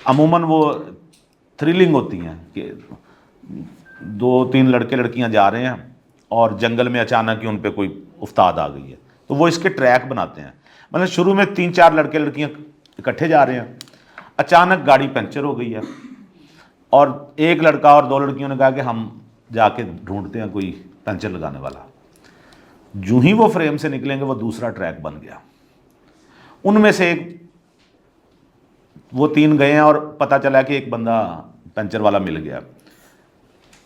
अमूमन वो थ्रिलिंग होती हैं कि 2-3 लड़के लड़कियां जा रहे हैं और जंगल में अचानक ही उन पे कोई उस्ताद आ गई है, तो वो इसके ट्रैक बनाते हैं। मतलब शुरू में 3-4 लड़के लड़कियां इकट्ठे जा रहे हैं, अचानक गाड़ी पंचर हो गई है और एक लड़का और 2 लड़कियों ने कहा कि हम जाके ढूंढते हैं कोई पंचर लगाने वाला। जो ही वो फ्रेम से निकलेंगे वो दूसरा ट्रैक बन गया। उनमें से एक, वो 3 गए हैं और पता चला कि एक बंदा पंचर वाला मिल गया।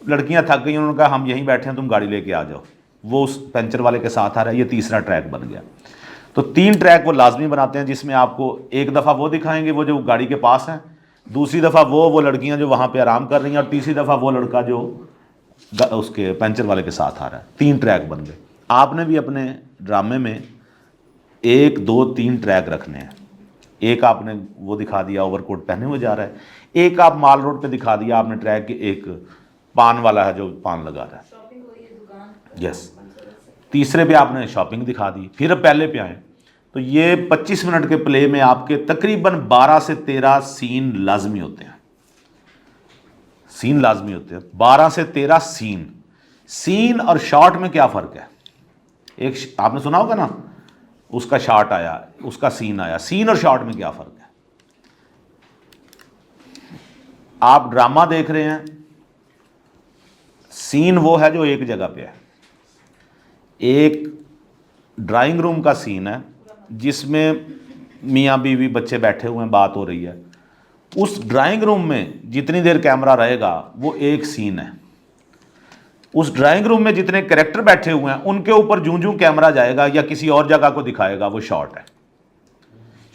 लड़कियां थक गई, उन्होंने कहा हम यहीं बैठे हैं, तुम गाड़ी लेके आ जाओ। वो उस पंचर वाले के साथ आ रहा है, ये तीसरा ट्रैक बन गया। तो 3 ट्रैक वो लाजमी बनाते हैं, जिसमें आपको एक दफ़ा वो दिखाएंगे वो जो गाड़ी के पास हैं, दूसरी दफ़ा वो लड़कियां जो वहाँ पे आराम कर रही हैं, और तीसरी दफ़ा वो लड़का जो उसके पंचर वाले के साथ आ रहा है। 3 ट्रैक बन गए। आपने भी अपने ड्रामे में 1, 2, 3 ट्रैक रखने हैं। एक आपने वो दिखा दिया ओवरकोट पहने हुए जा रहा है, एक आप माल रोड पे दिखा दिया आपने ट्रैक के, एक पान वाला है जो पान लगा रहा है, शॉपिंग हो रही है दुकान। यस। तीसरे पे आपने शॉपिंग दिखा दी, फिर अब पहले पे आए। तो ये 25 मिनट के प्ले में आपके तकरीबन 12 से 13 सीन लाजमी होते हैं। सीन लाजमी होते हैं, 12 से 13 सीन। सीन और शॉट में क्या फ़र्क है? एक आपने सुना होगा ना, उसका शॉट आया, उसका सीन आया। सीन और शॉट में क्या फ़र्क है? आप ड्रामा देख रहे हैं, सीन वो है जो एक जगह पे है। एक ड्राइंग रूम का सीन है जिसमें मियाँ बीवी बच्चे बैठे हुए हैं, बात हो रही है। उस ड्राइंग रूम में जितनी देर कैमरा रहेगा वो एक सीन है। उस ड्राइंग रूम में जितने कैरेक्टर बैठे हुए हैं उनके ऊपर जूं जूं कैमरा जाएगा या किसी और जगह को दिखाएगा, वो शॉट है।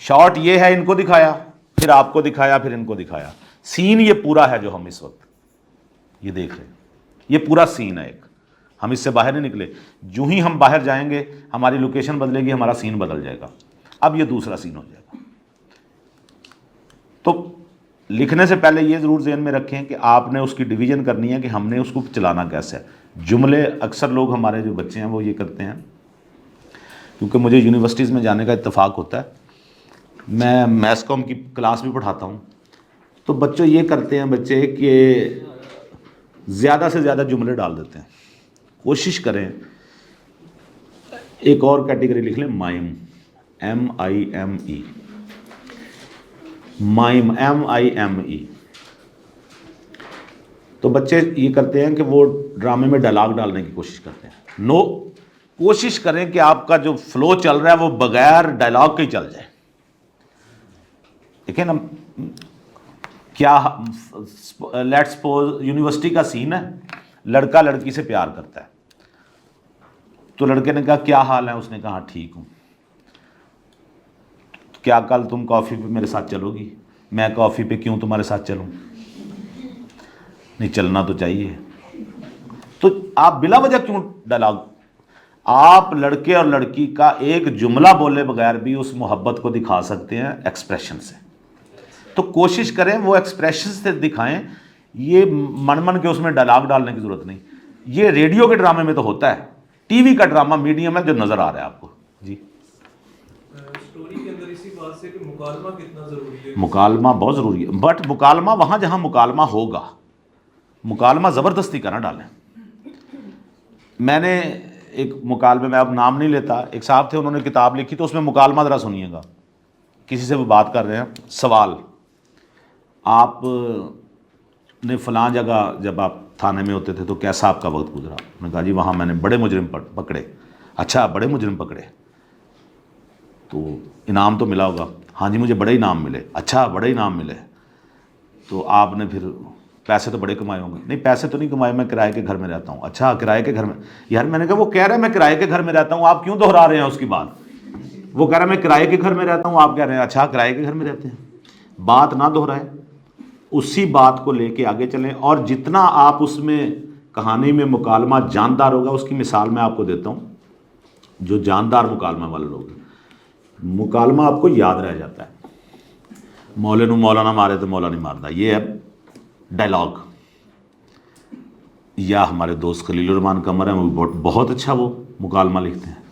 शॉट ये है, इनको दिखाया, फिर आपको दिखाया, फिर इनको दिखाया। सीन ये पूरा है जो हम इस वक्त ये देख रहे हैं, ये पूरा सीन है एक। हम इससे बाहर नहीं निकले। जूं ही हम बाहर जाएंगे हमारी लोकेशन बदलेगी, हमारा सीन बदल जाएगा। अब ये दूसरा सीन हो जाएगा। तो लिखने से पहले ये ज़रूर ज़हन में रखें कि आपने उसकी डिवीज़न करनी है कि हमने उसको चलाना कैसे है। जुमले अक्सर लोग, हमारे जो बच्चे हैं वो ये करते हैं, क्योंकि मुझे यूनिवर्सिटीज़ में जाने का इत्तेफाक होता है, मैं मैथ्स कॉम की क्लास भी पढ़ाता हूँ। तो बच्चों ये करते हैं बच्चे कि ज़्यादा से ज़्यादा जुमले डाल देते हैं। कोशिश करें, एक और कैटेगरी लिख लें, माइम, MIME, माइम, MIME। तो बच्चे ये करते हैं कि वो ड्रामे में डायलॉग डालने की कोशिश करते हैं। नो, कोशिश करें कि आपका जो फ्लो चल रहा है वो बगैर डायलॉग के ही चल जाए। देखिए ना, क्या लेट्स सपोज यूनिवर्सिटी का सीन है, लड़का लड़की से प्यार करता है, तो लड़के ने कहा क्या हाल है, उसने कहा ठीक हूँ, क्या कल तुम कॉफ़ी पे मेरे साथ चलोगी? मैं कॉफ़ी पे क्यों तुम्हारे साथ चलूँ? नहीं, चलना तो चाहिए। तो आप बिला वजह क्यों डायलॉग? आप लड़के और लड़की का एक जुमला बोले बगैर भी उस मोहब्बत को दिखा सकते हैं एक्सप्रेशन से। तो कोशिश करें वो एक्सप्रेशन से दिखाएं, ये मन मन के उसमें डायलॉग डालने की ज़रूरत नहीं। ये रेडियो के ड्रामे में तो होता है, टीवी का ड्रामा मीडियम है जो नज़र आ रहा है आपको। जी, स्टोरी के अंदर इसी बात से कि मुकालमा कितना ज़रूरी है। मुकालमा बहुत ज़रूरी है, बट मुकालमा वहाँ जहाँ मुकालमा होगा, मुकालमा ज़बरदस्ती का ना डालें। मैंने एक मुकालमे में, अब नाम नहीं लेता, एक साहब थे, उन्होंने किताब लिखी, तो उसमें मुकालमा ज़रा सुनिएगा। किसी से वो बात कर रहे हैं, सवाल, आप ने फ़लाँ जगह जब आप थाने में होते थे तो कैसा आपका वक्त गुजरा? मैंने कहा जी वहाँ मैंने बड़े मुजरिम पकड़े। अच्छा, बड़े मुजरिम पकड़े, तो इनाम तो मिला होगा? हाँ जी, मुझे बड़े इनाम मिले। अच्छा, बड़े इनाम मिले, तो आपने फिर पैसे तो बड़े कमाए होंगे? नहीं, पैसे तो नहीं कमाए, मैं किराए के घर में रहता हूँ। अच्छा, किराए के घर में? यार मैंने कहा वो कह रहा है मैं किराए के घर में रहता हूँ, आप क्यों दोहरा रहे हैं उसकी बात? वो कह रहा है मैं किराए के घर में रहता हूँ, आप कह रहे हैं अच्छा किराए के घर में रहते हैं। बात ना दोहराएं, उसी बात को लेके आगे चलें, और जितना आप उसमें कहानी में मुकालमा जानदार होगा, उसकी मिसाल मैं आपको देता हूँ। जो जानदार मुकालमा वाले लोग, मुकालमा आपको याद रह जाता है। मौले नू मौला ना मारे तो मौला नहीं मारता, ये है डायलॉग। या हमारे दोस्त खलील रहमान कमर हैं, वो बहुत अच्छा वो मुकालमा लिखते हैं।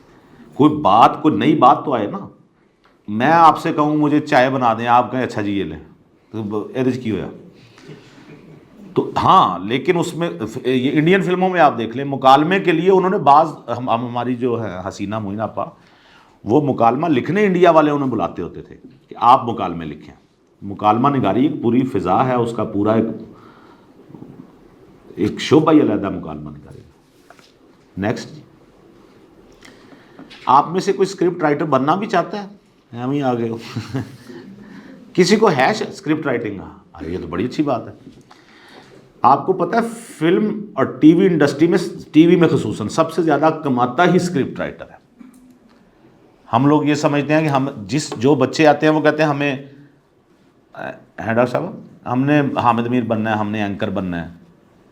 कोई बात, कोई नई बात तो आए ना। मैं आपसे कहूँ मुझे चाय बना दें, आप कहें अच्छा जी ये लें, तो एरिज की होया तो हाँ, लेकिन उसमें ये इंडियन फिल्मों में आप देख लें, मुकालमे के लिए उन्होंने हमारी जो है हसीना मोइन आपा, वो मुकालमा लिखने इंडिया वाले उन्हें बुलाते होते थे कि आप मुकालमे लिखें। मुकालमा निगारी एक पूरी फ़िज़ा है, उसका पूरा एक शोभा ही अलग है मुकालमा निगारी। नेक्स्ट, आप में से कोई स्क्रिप्ट राइटर बनना भी चाहता है? हम ही आ गए हो किसी को है स्क्रिप्ट राइटिंग का? अरे ये तो बड़ी अच्छी बात है। आपको पता है फिल्म और टीवी इंडस्ट्री में, टीवी में ख़ुसूसन सबसे ज़्यादा कमाता ही स्क्रिप्ट राइटर है। हम लोग ये समझते हैं कि हम जो बच्चे आते हैं वो कहते हैं हमें डॉक्टर साहब हमने हामिद मीर बनना है, हमने एंकर बनना है।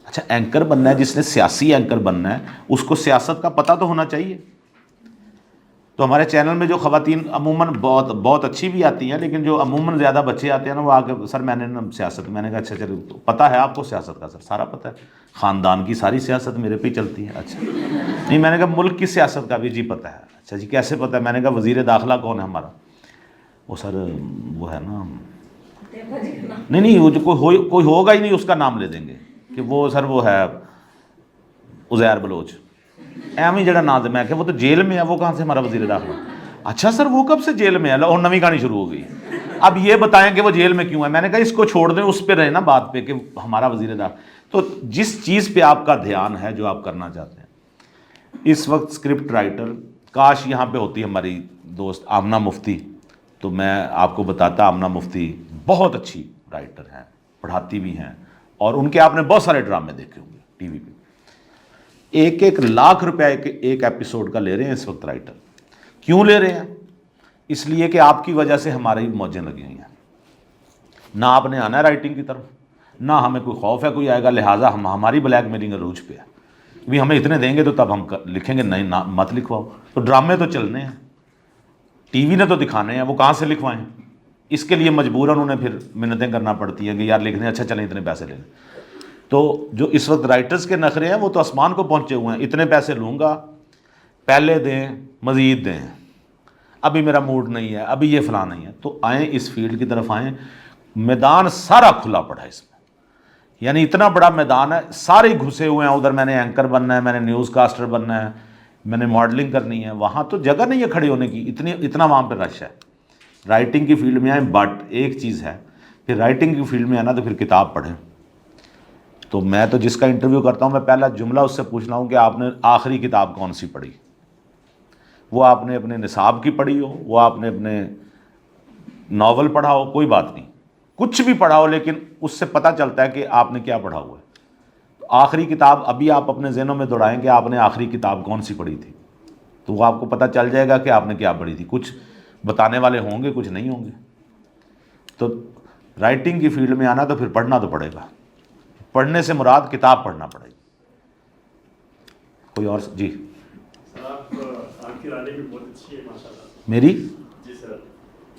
अच्छा, एंकर बनना है, जिसने सियासी एंकर बनना है उसको सियासत का पता तो होना चाहिए। तो हमारे चैनल में जो ख़वातीन अमूमन बहुत अच्छी भी आती हैं, लेकिन जो अमूमन ज़्यादा बच्चे आते हैं ना, वो आके सर मैंने ना सियासत, मैंने कहा अच्छा चलो, तो पता है आपको सियासत का? सर सारा पता है, ख़ानदान की सारी सियासत मेरे पे ही चलती है। अच्छा, नहीं, मैंने कहा मुल्क की सियासत का भी जी पता है। अच्छा जी, कैसे पता है? मैंने कहा वज़ीर दाखिला कौन है हमारा? वो सर वो है ना, नहीं वो जो कोई होगा ही नहीं, उसका नाम ले देंगे कि वो सर वो है उज़ैर बलोच, एम ही जड़ा नाम। मैं क्या वो तो जेल में है, वो कहाँ से हमारा वज़ीर दाखिला? अच्छा सर वो कब से जेल में है? और नवी कहानी शुरू हो गई। अब ये बताएं कि वो जेल में क्यों है? मैंने कहा इसको छोड़ दें, उस पर रहे ना बात पे कि हमारा वज़ीर दाखिला। तो जिस चीज़ पे आपका ध्यान है, जो आप करना चाहते हैं, इस वक्त स्क्रिप्ट राइटर, काश यहाँ पे होती हमारी दोस्त आमना मुफ्ती, तो मैं आपको बताता, आमना मुफ्ती बहुत अच्छी राइटर हैं, पढ़ाती भी हैं, और उनके आपने बहुत सारे ड्रामे देखे होंगे टीवी पे। 1-1 लाख रुपया एक एपिसोड का ले रहे हैं इस वक्त राइटर। क्यों ले रहे हैं? इसलिए कि आपकी वजह से हमारी मौजें लगी हुई हैं। ना आपने आना है राइटिंग की तरफ, ना हमें कोई खौफ है कोई आएगा, लिहाजा हमारी ब्लैकमेलिंग अरूज पे है भी हमें इतने देंगे तो तब हम लिखेंगे, नहीं ना मत लिखवाओ। तो ड्रामे तो चलने हैं, टीवी ने तो दिखाने हैं, वो कहाँ से लिखवाएं? इसके लिए मजबूरन उन्हें फिर मिन्नतें करना पड़ती हैं कि यार लिखने, अच्छा चलें इतने पैसे ले लें। तो जो इस वक्त राइटर्स के नखरे हैं वो तो आसमान को पहुँचे हुए हैं, इतने पैसे लूँगा, पहले दें, मज़ीद दें, अभी मेरा मूड नहीं है, अभी ये फ़लाँ नहीं है। तो आएँ इस फील्ड की तरफ आएँ, मैदान सारा खुला पड़ा है इसमें, यानी इतना बड़ा मैदान है, सारे घुसे हुए हैं उधर। मैंने एंकर बनना है, मैंने न्यूज़ कास्टर बनना है, मैंने मॉडलिंग करनी है, वहाँ तो जगह नहीं है खड़े होने की, इतना वहाँ पे रश है। राइटिंग की फील्ड में आए, बट एक चीज़ है, फिर राइटिंग की फील्ड में आना तो फिर किताब पढ़ें, तो मैं तो जिसका इंटरव्यू करता हूँ मैं पहला जुमला उससे पूछना हूँ कि आपने आखिरी किताब कौन सी पढ़ी। वो आपने अपने निसाब की पढ़ी हो, वो आपने अपने नावल पढ़ा हो, कोई बात नहीं, कुछ भी पढ़ा हो, लेकिन उससे पता चलता है कि आपने क्या पढ़ा हुआ है। तो आखिरी किताब अभी आप अपने ज़हनों में दौड़ाएं कि आपने आखिरी किताब कौन सी पढ़ी थी, तो वो आपको पता चल जाएगा कि आपने क्या पढ़ी थी। कुछ बताने वाले होंगे, कुछ नहीं होंगे। तो राइटिंग की फील्ड में आना तो फिर पढ़ना तो पड़ेगा। पढ़ने से मुराद किताब पढ़ना पड़ेगी। कोई और जी? सर आपकी राइटिंग भी बहुत अच्छी है माशाल्लाह। मेरी? जी सर,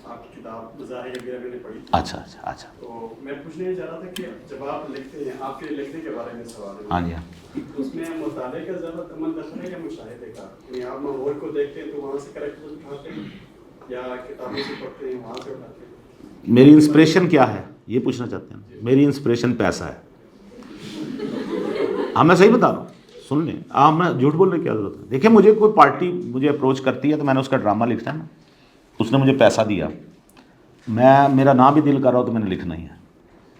आपकी किताब मज़ाहिर कबीरा मैंने पढ़ी। अच्छा अच्छा अच्छा। तो मैं पूछने ये चाह रहा था कि जब आप लिखते हैं, आपके लिखने के बारे में सवाल है। हाँ जी हाँ। तो उसमें मुताले का ज़्यादा तमन दखल है या मुशाहिदे का? यानी आप माहौल को देखते हैं तो वहाँ से करेक्टर्स उठाते हैं या किताबों से पढ़ते हैं वहाँ से उठाते हैं? मेरी इंस्पिरेशन क्या है ये पूछना चाहते हैं? मेरी इंस्पिरेशन पैसा है। हाँ मैं सही बता रहा हूँ, सुन लें आप, मैं झूठ बोलने की क्या जरूरत है। देखिए मुझे कोई पार्टी मुझे अप्रोच करती है तो मैंने उसका ड्रामा लिखना है ना, उसने मुझे पैसा दिया, मेरा ना भी दिल कर रहा हो तो मैंने लिखना ही है।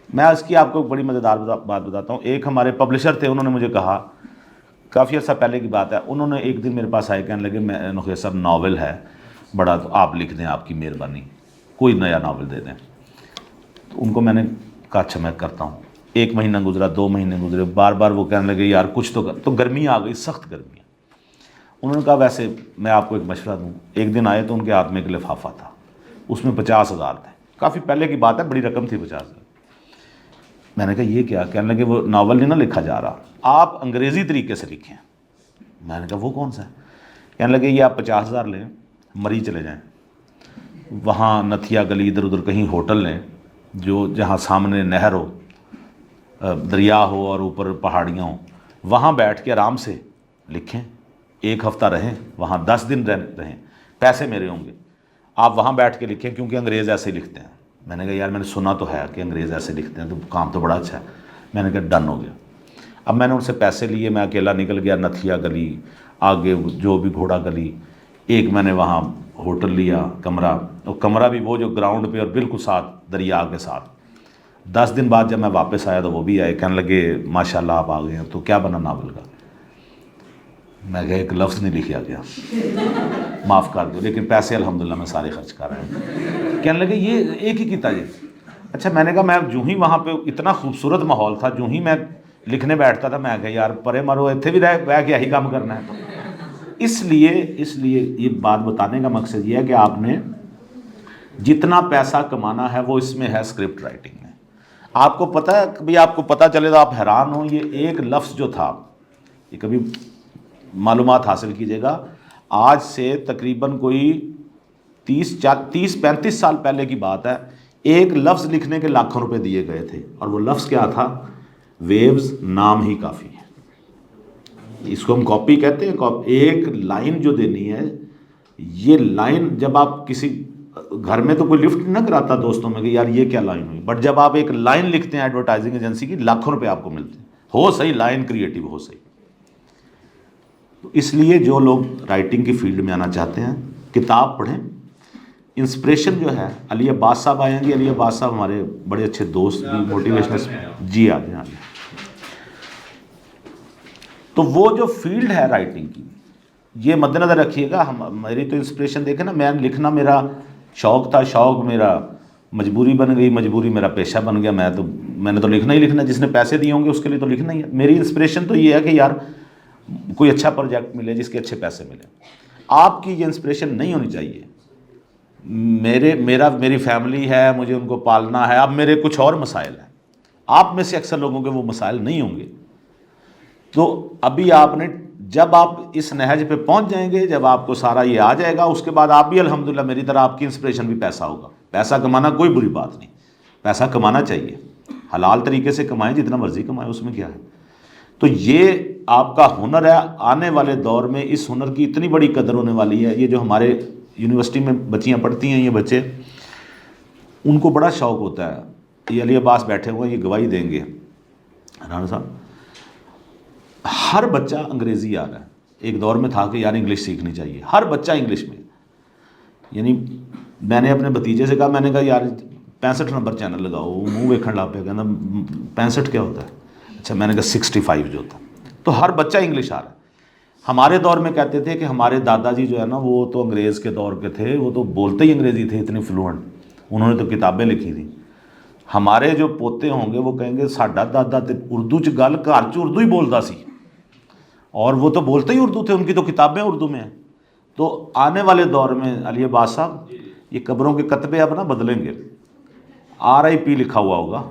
मैं इसकी आपको बड़ी मज़ेदार बात बताता हूँ। एक हमारे पब्लिशर थे, उन्होंने मुझे कहा, काफ़ी अर्सा पहले की बात है, उन्होंने एक दिन मेरे पास आए, कहने लगे मैं नुखैर साहब नावल है बड़ा, तो आप लिख दें, आपकी मेहरबानी, कोई नया नावल दे दें। तो उनको मैंने कहा अच्छा मैं करता हूँ। 1 महीना गुजरा, 2 महीने गुजरे, बार बार वो कहने लगे यार कुछ तो कर। तो गर्मी आ गई, सख्त गर्मी। उन्होंने कहा वैसे मैं आपको एक मशवरा दूँ। एक दिन आए तो उनके हाथ में एक लिफाफा था, उसमें 50,000 थे। काफ़ी पहले की बात है, बड़ी रकम थी 50,000। मैंने कहा ये क्या? कहने लगे वो नावल नहीं ना लिखा जा रहा, आप अंग्रेज़ी तरीके से लिखें। मैंने कहा वो कौन सा है? कहने लगे ये आप 50,000 लें, मरी चले जाएं, वहाँ नथिया गली इधर उधर कहीं होटल लें जो जहाँ सामने नहर हो, दरिया हो और ऊपर पहाड़ियाँ हों, वहाँ बैठ के आराम से लिखें। 1 हफ़्ता रहें वहाँ, 10 दिन रहें, पैसे मेरे होंगे, आप वहाँ बैठ के लिखें, क्योंकि अंग्रेज़ ऐसे ही लिखते हैं। मैंने कहा यार मैंने सुना तो है कि अंग्रेज़ ऐसे लिखते हैं, तो काम तो बड़ा अच्छा है। मैंने कहा डन हो गया। अब मैंने उनसे पैसे लिए, मैं अकेला निकल गया नथिया गली, आगे जो भी घोड़ा गली, एक मैंने वहाँ होटल लिया, कमरा, और कमरा भी वो जो ग्राउंड पे और बिल्कुल साथ दरिया के साथ। 10 दिन बाद जब मैं वापस आया तो वो भी आए, कहने लगे माशाल्लाह आप आ गए हैं, तो क्या बना नावल का? मैं कहा एक लफ्ज़ नहीं लिखा गया, माफ़ कर दो, लेकिन पैसे अल्हम्दुलिल्लाह मैं सारे खर्च कर रहा हूँ। कहने लगे ये एक ही किता जी। अच्छा, मैंने कहा मैं जूँ ही वहाँ पे इतना खूबसूरत माहौल था, जूँ ही मैं लिखने बैठता था, मैं कहा यार परे मारो, इतने भी रह के यही काम करना है। तो इसलिए ये बात बताने का मकसद ये है कि आपने जितना पैसा कमाना है वो इसमें है, स्क्रिप्ट राइटिंग में। आपको पता है, कभी आपको पता चले तो आप हैरान हो, ये एक लफ्ज़ जो था, ये कभी मालूमात हासिल कीजिएगा, आज से तकरीबन कोई 30-35 साल पहले की बात है, एक लफ्ज़ लिखने के लाखों रुपए दिए गए थे, और वो लफ्ज़ क्या था? वेव्स, नाम ही काफ़ी है। इसको हम कॉपी कहते हैं। एक लाइन जो देनी है, ये लाइन जब आप किसी घर में तो कोई लिफ्ट ना कराता दोस्तों में कि यार ये क्या लाइन हुई, बट जब आप एक लाइन लिखते हैं एडवर्टाइजिंग एजेंसी की, लाखों रुपए आपको मिलते हैं, हो सही लाइन क्रिएटिव हो सही। तो इसलिए जो लोग राइटिंग की फील्ड में आना चाहते हैं, किताब पढ़ें। इंस्पिरेशन जो है, अली अब्बास साहब आएंगे, अली अब्बास साहब हमारे बड़े अच्छे दोस्त भी, मोटिवेशनल जी आ जाए। तो वो जो फील्ड है राइटिंग की, ये मद्देनज़र रखिएगा। हम मेरी तो इंस्पिरेशन देखें ना, मैं लिखना मेरा शौक़ था, शौक़ मेरा मजबूरी बन गई, मजबूरी मेरा पेशा बन गया। मैंने तो लिखना ही लिखना, जिसने पैसे दिए होंगे उसके लिए तो लिखना ही है। मेरी इंस्पिरेशन तो ये है कि यार कोई अच्छा प्रोजेक्ट मिले जिसके अच्छे पैसे मिले। आपकी ये इंस्पिरेशन नहीं होनी चाहिए मेरी फैमिली है, मुझे उनको पालना है, अब मेरे कुछ और मसाइल हैं। आप में से अक्सर लोगों के वो मसाइल नहीं होंगे। तो अभी आपने, जब आप इस नहज पे पहुंच जाएंगे, जब आपको सारा ये आ जाएगा, उसके बाद आप भी अल्हम्दुलिल्लाह मेरी तरह, आपकी इंस्पिरेशन भी पैसा होगा। पैसा कमाना कोई बुरी बात नहीं, पैसा कमाना चाहिए, हलाल तरीके से कमाएं, जितना मर्जी कमाएं, उसमें क्या है। तो ये आपका हुनर है। आने वाले दौर में इस हुनर की इतनी बड़ी कदर होने वाली है। ये जो हमारे यूनिवर्सिटी में बच्चियाँ पढ़ती हैं, ये बच्चे, उनको बड़ा शौक़ होता है। ये अली अब्बास बैठे हुए हैं, ये गवाही देंगे, राना साहब, हर बच्चा अंग्रेज़ी आ रहा है। एक दौर में था कि यार इंग्लिश सीखनी चाहिए, हर बच्चा इंग्लिश में। यानी मैंने अपने भतीजे से कहा, मैंने कहा यार 65 नंबर चैनल लगाओ, मुँह वेखण ला पे, कहना 65 क्या होता है? अच्छा, मैंने कहा 65 जो था, तो हर बच्चा इंग्लिश आ रहा है। हमारे दौर में कहते थे कि हमारे दादाजी जो है ना वो तो अंग्रेज़ के दौर के थे, वो तो बोलते ही अंग्रेज़ी थे, इतनी फ्लुएंट, उन्होंने तो किताबें लिखी थी। हमारे जो पोते होंगे वो कहेंगे साडा दादा तो उर्दू च गल घर च उर्दू ही बोलता सी, और वो तो बोलते ही उर्दू थे, उनकी तो किताबें उर्दू में हैं। तो आने वाले दौर में अली अब्बास साहब ये कब्रों के कतबे अब ना बदलेंगे, RIP लिखा हुआ होगा,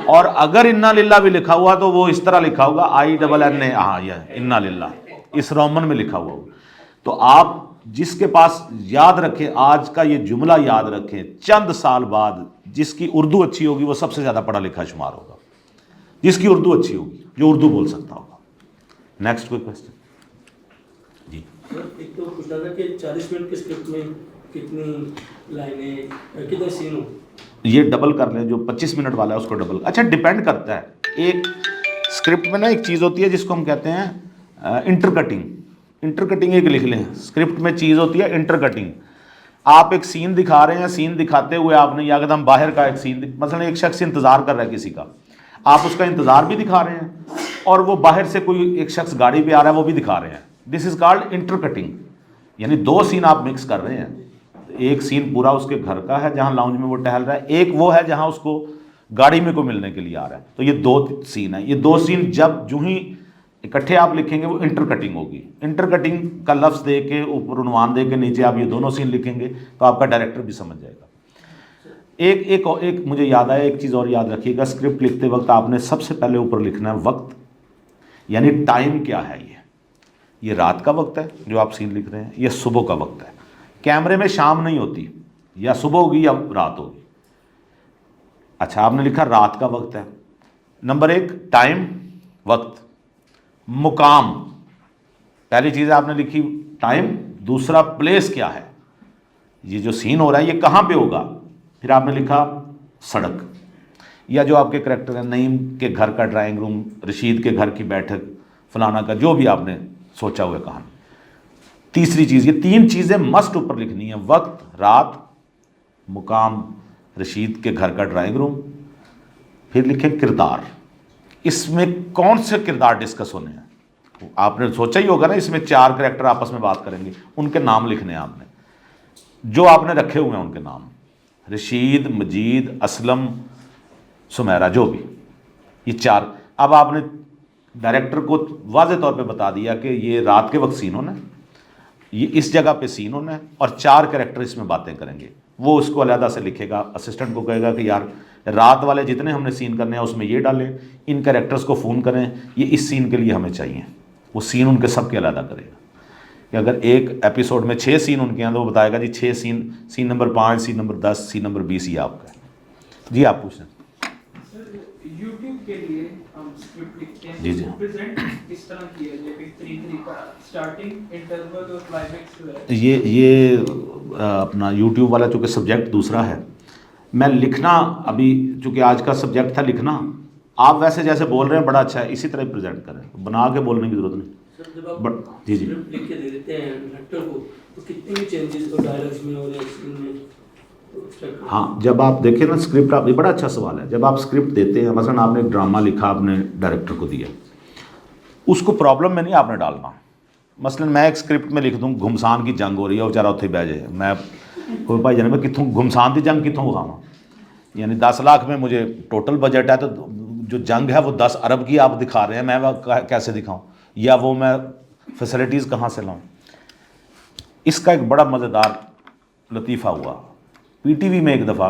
और अगर इन्ना लिल्ला भी लिखा हुआ तो वो इस तरह लिखा होगा INNA, हाँ यह इन्ना लिल्ला इस रोमन में लिखा हुआ होगा। तो आप जिसके पास याद रखें, आज का ये जुमला याद रखें, चंद साल बाद जिसकी उर्दू अच्छी होगी वो सबसे ज़्यादा पढ़ा लिखा शुमार होगा, जिसकी उर्दू अच्छी होगी, जो उर्दू बोल सकता होगा। नेक्स्ट कोई क्वेश्चन जी। एक तो पूछना था कि 40 मिनट के स्क्रिप्ट में कितनी लाइनें, कितने सीन हो? ये डबल कर लें, जो 25 मिनट वाला है उसको डबल। अच्छा, डिपेंड करता है। एक स्क्रिप्ट में ना एक चीज़ होती है जिसको हम कहते हैं इंटरकटिंग। इंटरकटिंग एक लिख लें, स्क्रिप्ट में चीज़ होती है इंटरकटिंग। आप एक सीन दिखा रहे हैं, सीन दिखाते हुए आपने या एकदम बाहर का एक सीन, मसलन एक शख्स इंतज़ार कर रहा है किसी का, आप उसका इंतज़ार भी दिखा रहे हैं, और वो बाहर से कोई एक शख्स गाड़ी पे आ रहा है वो भी दिखा रहे हैं। दिस इज़ कॉल्ड इंटरकटिंग, यानी दो सीन आप मिक्स कर रहे हैं। एक सीन पूरा उसके घर का है जहाँ लाउंज में वो टहल रहा है, एक वो है जहाँ उसको गाड़ी में को मिलने के लिए आ रहा है। तो ये दो सीन है। ये दो सीन जब जो ही इकट्ठे आप लिखेंगे वो इंटरकटिंग होगी। इंटरकटिंग का लफ्ज़ दे के ऊपर उन्वान दे के नीचे आप ये दोनों सीन लिखेंगे तो आपका डायरेक्टर भी समझ जाएगा। एक मुझे याद आया, एक चीज़ और याद रखिएगा, स्क्रिप्ट लिखते वक्त आपने सबसे पहले ऊपर लिखना है वक्त, यानी टाइम क्या है। ये रात का वक्त है जो आप सीन लिख रहे हैं, ये सुबह का वक्त है। कैमरे में शाम नहीं होती, या सुबह होगी या रात होगी। अच्छा, आपने लिखा रात का वक्त है। नंबर 1 टाइम, वक्त, मुकाम। पहली चीज़ आपने लिखी टाइम, दूसरा प्लेस क्या है, ये जो सीन हो रहा है ये कहाँ पे होगा। फिर आपने लिखा सड़क, या जो आपके करैक्टर है, नईम के घर का ड्राइंग रूम, रशीद के घर की बैठक, फलाना का, जो भी आपने सोचा हुआ कहानी। तीसरी चीज़, ये 3 चीज़ें मस्ट ऊपर लिखनी है, वक्त, रात, मुकाम, रशीद के घर का ड्राइंग रूम। फिर लिखें किरदार, इसमें कौन से किरदार डिस्कस होने हैं। आपने सोचा ही होगा ना, इसमें 4 करैक्टर आपस में बात करेंगे, उनके नाम लिखने हैं आपने, जो आपने रखे हुए हैं उनके नाम, रशीद, मजीद, असलम, सुमेरा, जो भी, ये 4। अब आपने डायरेक्टर को वाज़े तौर पे बता दिया कि ये रात के वक्त सीन होना है, ये इस जगह पे सीन होना है, और 4 कैरेक्टर इसमें बातें करेंगे। वो उसको अलहदा से लिखेगा, असिस्टेंट को कहेगा कि यार रात वाले जितने हमने सीन करने हैं उसमें ये डालें, इन कैरेक्टर्स को फ़ोन करें, ये इस सीन के लिए हमें चाहिए। वो सीन उनके सब के अलहदा करेगा कि अगर एक एपिसोड में 6 सीन उनके हैं तो वो बताएगा जी 6 scene number 5, scene number 10, scene number 20 ये आपका है। जी आप पूछ रहे हैं। यूट्यूब के लिए हम स्क्रिप्ट लिखते हैं, जी, जी। प्रेजेंट किस तरह किया जाए, कोई तरीका, स्टार्टिंग, इंटरवल और क्लाइमेक्स है। ये अपना यूट्यूब वाला चूँकि सब्जेक्ट दूसरा है, मैं लिखना अभी चूँकि आज का सब्जेक्ट था लिखना, आप वैसे जैसे बोल रहे हैं बड़ा अच्छा है, इसी तरह प्रेजेंट करें, बना के बोलने की ज़रूरत नहीं। सर जब आप जी जी स्क्रिप्ट लिख के दे देते हैं एक्टर को, तो कितनी भी चेंजेस और डायलॉग्स में और सीन में, हाँ, जब आप देखें ना स्क्रिप्ट, आप, ये बड़ा अच्छा सवाल है। जब आप स्क्रिप्ट देते हैं, मसलन आपने एक ड्रामा लिखा, आपने डायरेक्टर को दिया, उसको प्रॉब्लम में नहीं आपने डालना। मसलन मैं एक स्क्रिप्ट में लिख दूँ घुमसान की जंग हो रही है, बेचारा उत्थे बह जाए, मैं कोई भाई जाने मैं कितों घुमसान की जंग कितों खावा, यानी 10 लाख में मुझे टोटल बजट है, तो जो जंग है वो 10 अरब की आप दिखा रहे हैं, मैं वह कैसे दिखाऊँ, या वो मैं फैसिलिटीज़ कहाँ से लाऊँ। इसका एक बड़ा मज़ेदार लतीफ़ा हुआ, PTV में एक दफ़ा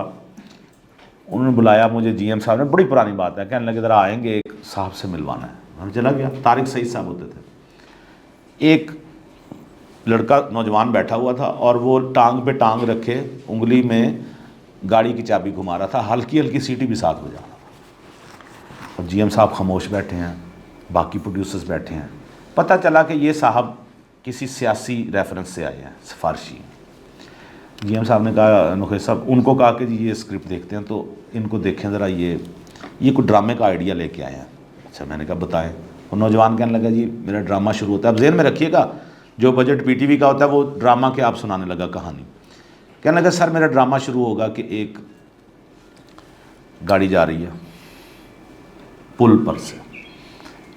उन्होंने बुलाया मुझे, GM साहब ने, बड़ी पुरानी बात है, कहने लगे ज़रा आएंगे, एक साहब से मिलवाना है। मैं चला गया, तारिक सईद साहब होते थे। एक लड़का नौजवान बैठा हुआ था और वो टांग पे टांग रखे उंगली में गाड़ी की चाबी घुमा रहा था, हल्की हल्की सीटी भी साथ बजा रहा था। अब GM साहब खामोश बैठे हैं, बाकी प्रोड्यूसर्स बैठे हैं। पता चला कि ये साहब किसी सियासी रेफरेंस से आए हैं, सिफारशी। GM साहब ने कहा, नुखैर साहब, उनको कहा कि जी ये स्क्रिप्ट देखते हैं तो इनको देखें ज़रा, ये कोई ड्रामे का आइडिया लेके आए हैं। अच्छा, मैंने कहा बताएं। और नौजवान कहने लगा जी मेरा ड्रामा शुरू होता है, अब जेहन में रखिएगा जो बजट PTV का होता है वो ड्रामा के आप सुनाने लगा कहानी। कहने लगा सर मेरा ड्रामा शुरू होगा कि एक गाड़ी जा रही है, पुल पर से।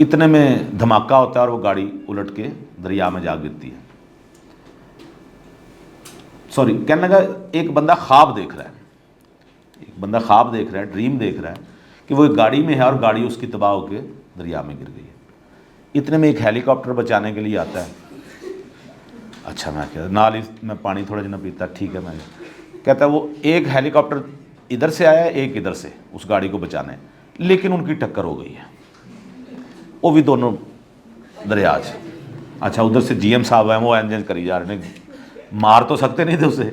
इतने में धमाका होता है और वो गाड़ी उलट के दरिया में जा गिरती है। सॉरी, कहने लगा एक बंदा ख्वाब देख रहा है, एक बंदा ख्वाब देख रहा है, ड्रीम देख रहा है कि वो एक गाड़ी में है और गाड़ी उसकी तबाह होकर दरिया में गिर गई है। इतने में एक हेलीकॉप्टर बचाने के लिए आता है। अच्छा, मैं कहता नाल मैं पानी थोड़ा जना पीता, ठीक है। मैं कहता है वो एक हेलीकॉप्टर इधर से आया, एक इधर से उस गाड़ी को बचाने, लेकिन उनकी टक्कर हो गई है, वो भी दोनों दरिया से। अच्छा, उधर से जीएम साहब हैं, वो एंजन करी जा रहे हैं, मार तो सकते नहीं थे उसे।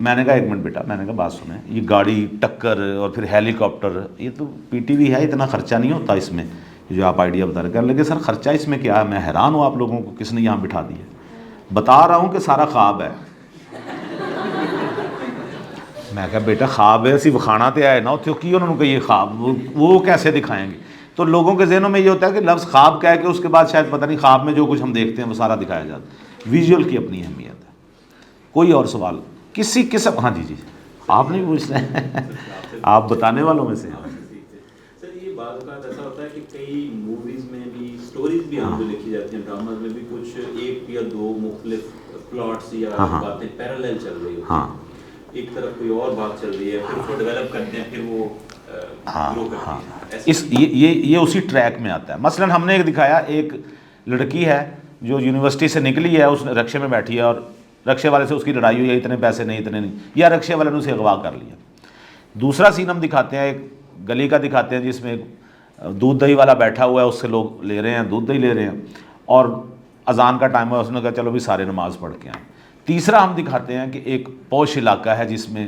मैंने कहा एक मिनट बेटा, मैंने कहा बात सुने, ये गाड़ी टक्कर और फिर हेलीकॉप्टर, ये तो पीटीवी है, इतना खर्चा नहीं होता इसमें, ये जो आप आइडिया बता रहे। कहने लगे सर खर्चा इसमें क्या है, मैं हैरान हूँ आप लोगों को किसने यहाँ बिठा दिया। बता रहा हूँ कि सारा ख्वाब है। मैं कहा बेटा ख्वाब है, ਅਸੀਂ ਵਿਖਾਣਾ ਤੇ आए ना ਉੱਥੇ की उन्होंने कहा ये ख्वाब, वो कैसे दिखाएंगे। तो लोगों के जहनों में ये होता है कि लफ्ज़ ख्वाब कह के उसके बाद शायद पता नहीं ख्वाब में जो कुछ हम देखते हैं वो सारा दिखाया जाता है। विजुअल की अपनी अहमियत है। कोई और सवाल किसी किस्म? हाँ जी जी, आप नहीं पूछ रहे हैं, आप बताने वालों में से हैं। सर ये बात का ऐसा होता है कि कई मूवीज़ में भी स्टोरीज भी हमको लिखी जाती हैं, ड्रामाज में भी कुछ एक या दो मुख्तलिफ प्लॉट्स या बातें पैरेलल चल रही होती हैं। एक तरफ कोई और बात चल रही है, फिर उसको डेवलप करते हैं, फिर वो ग्रो करती है। इस ये उसी ट्रैक में आता है। मसलन हमने एक दिखाया, एक लड़की है जो यूनिवर्सिटी से निकली है, उस रक्शे में बैठी है और रक्शे वाले से उसकी लड़ाई हुई है, इतने पैसे नहीं, इतने नहीं, या रक्शे वाले ने उसे अगवा कर लिया। दूसरा सीन हम दिखाते हैं, एक गली का दिखाते हैं जिसमें दूध दही वाला बैठा हुआ है, उससे लोग ले रहे हैं, दूध दही ले रहे हैं और अजान का टाइम है, उसने कहा चलो भी सारे नमाज़ पढ़ के आए। तीसरा हम दिखाते हैं कि एक पॉश इलाका है जिसमें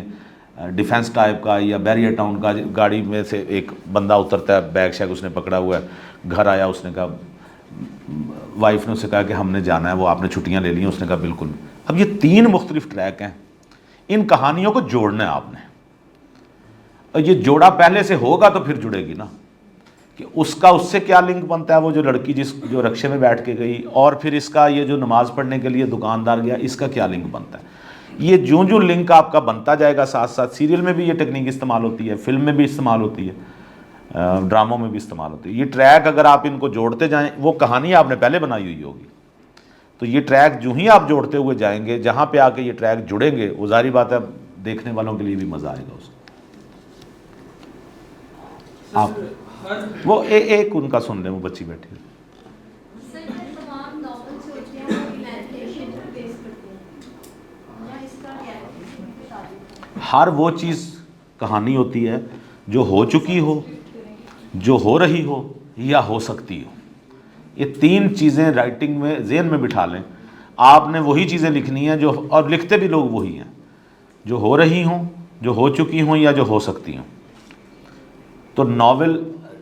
डिफेंस टाइप का या बैरियर टाउन का, गाड़ी में से एक बंदा उतरता है, बैग शैग उसने पकड़ा हुआ है, घर आया, उसने कहा, वाइफ ने उससे कहा कि हमने जाना है, वो आपने छुट्टियां ले ली हैं, उसने कहा बिल्कुल। अब ये 3 मुख्तलिफ ट्रैक हैं, इन कहानियों को जोड़ना है आपने, और ये जोड़ा पहले से होगा तो फिर जुड़ेगी ना कि उसका उससे क्या लिंक बनता है, वो जो लड़की जो रक्शे में बैठ के गई, और फिर इसका ये जो नमाज़ पढ़ने के लिए दुकानदार गया, इसका क्या लिंक बनता है। ये जो लिंक आपका बनता जाएगा, साथ साथ सीरियल में भी ये टेक्निक इस्तेमाल होती है, फिल्म में भी इस्तेमाल होती है, ड्रामों में भी इस्तेमाल होती है। ये ट्रैक अगर आप इनको जोड़ते जाएं, वो कहानी आपने पहले बनाई हुई होगी, तो ये ट्रैक जो ही आप जोड़ते हुए जाएंगे, जहाँ पे आके ये ट्रैक जुड़ेंगे, वो जारी बात है देखने वालों के लिए भी मज़ा आएगा उसको। आप वो एक उनका सुन लें, वो बच्ची बैठी है। सर ये तमाम नॉवेल्स होते हैं वो इमेजिनेशन पर बेस करते हैं, या इसका क्या है, किसी भी किताब में? हर वो चीज़ कहानी होती है जो हो चुकी हो, जो हो रही हो या हो सकती हो। ये 3 चीज़ें राइटिंग में ज़हन में बिठा लें। आपने वही चीज़ें लिखनी है जो, और लिखते भी लोग वही हैं, जो हो रही हों, जो हो चुकी हों या जो हो सकती हों। तो नावल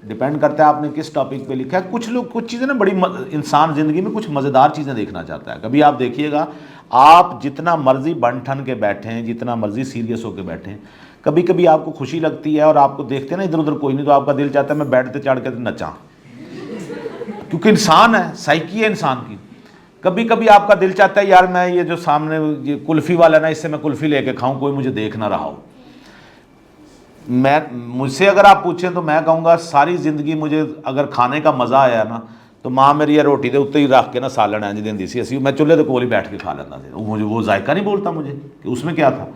डिपेंड करता है आपने किस टॉपिक पे लिखा है। कुछ लोग कुछ चीज़ें ना बड़ी इंसान ज़िंदगी में कुछ मज़ेदार चीज़ें देखना चाहता है। कभी आप देखिएगा, आप जितना मर्ज़ी बन ठन के बैठें, जितना मर्ज़ी सीरियस होकर बैठें, कभी कभी आपको खुशी लगती है और आपको देखते हैं ना इधर उधर कोई नहीं, तो आपका दिल चाहता है मैं बेड पे चढ़ के नचां, क्योंकि इंसान है, साइकी है इंसान की। कभी कभी आपका दिल चाहता है यार मैं ये जो सामने ये कुल्फ़ी वाला ना, इससे मैं कुल्फ़ी लेके खाऊं, कोई मुझे देख ना रहा हो। मुझसे अगर आप पूछें तो मैं कहूँगा सारी ज़िंदगी मुझे अगर खाने का मज़ा आया ना, तो माँ मेरी ये रोटी के उत्ते ही रख के ना सालन इंज देंदी सी, असी मैं चूल्हे के कोल ही बैठ के खा लेता था। मुझे वो जायका नहीं बोलता मुझे कि उसमें क्या था।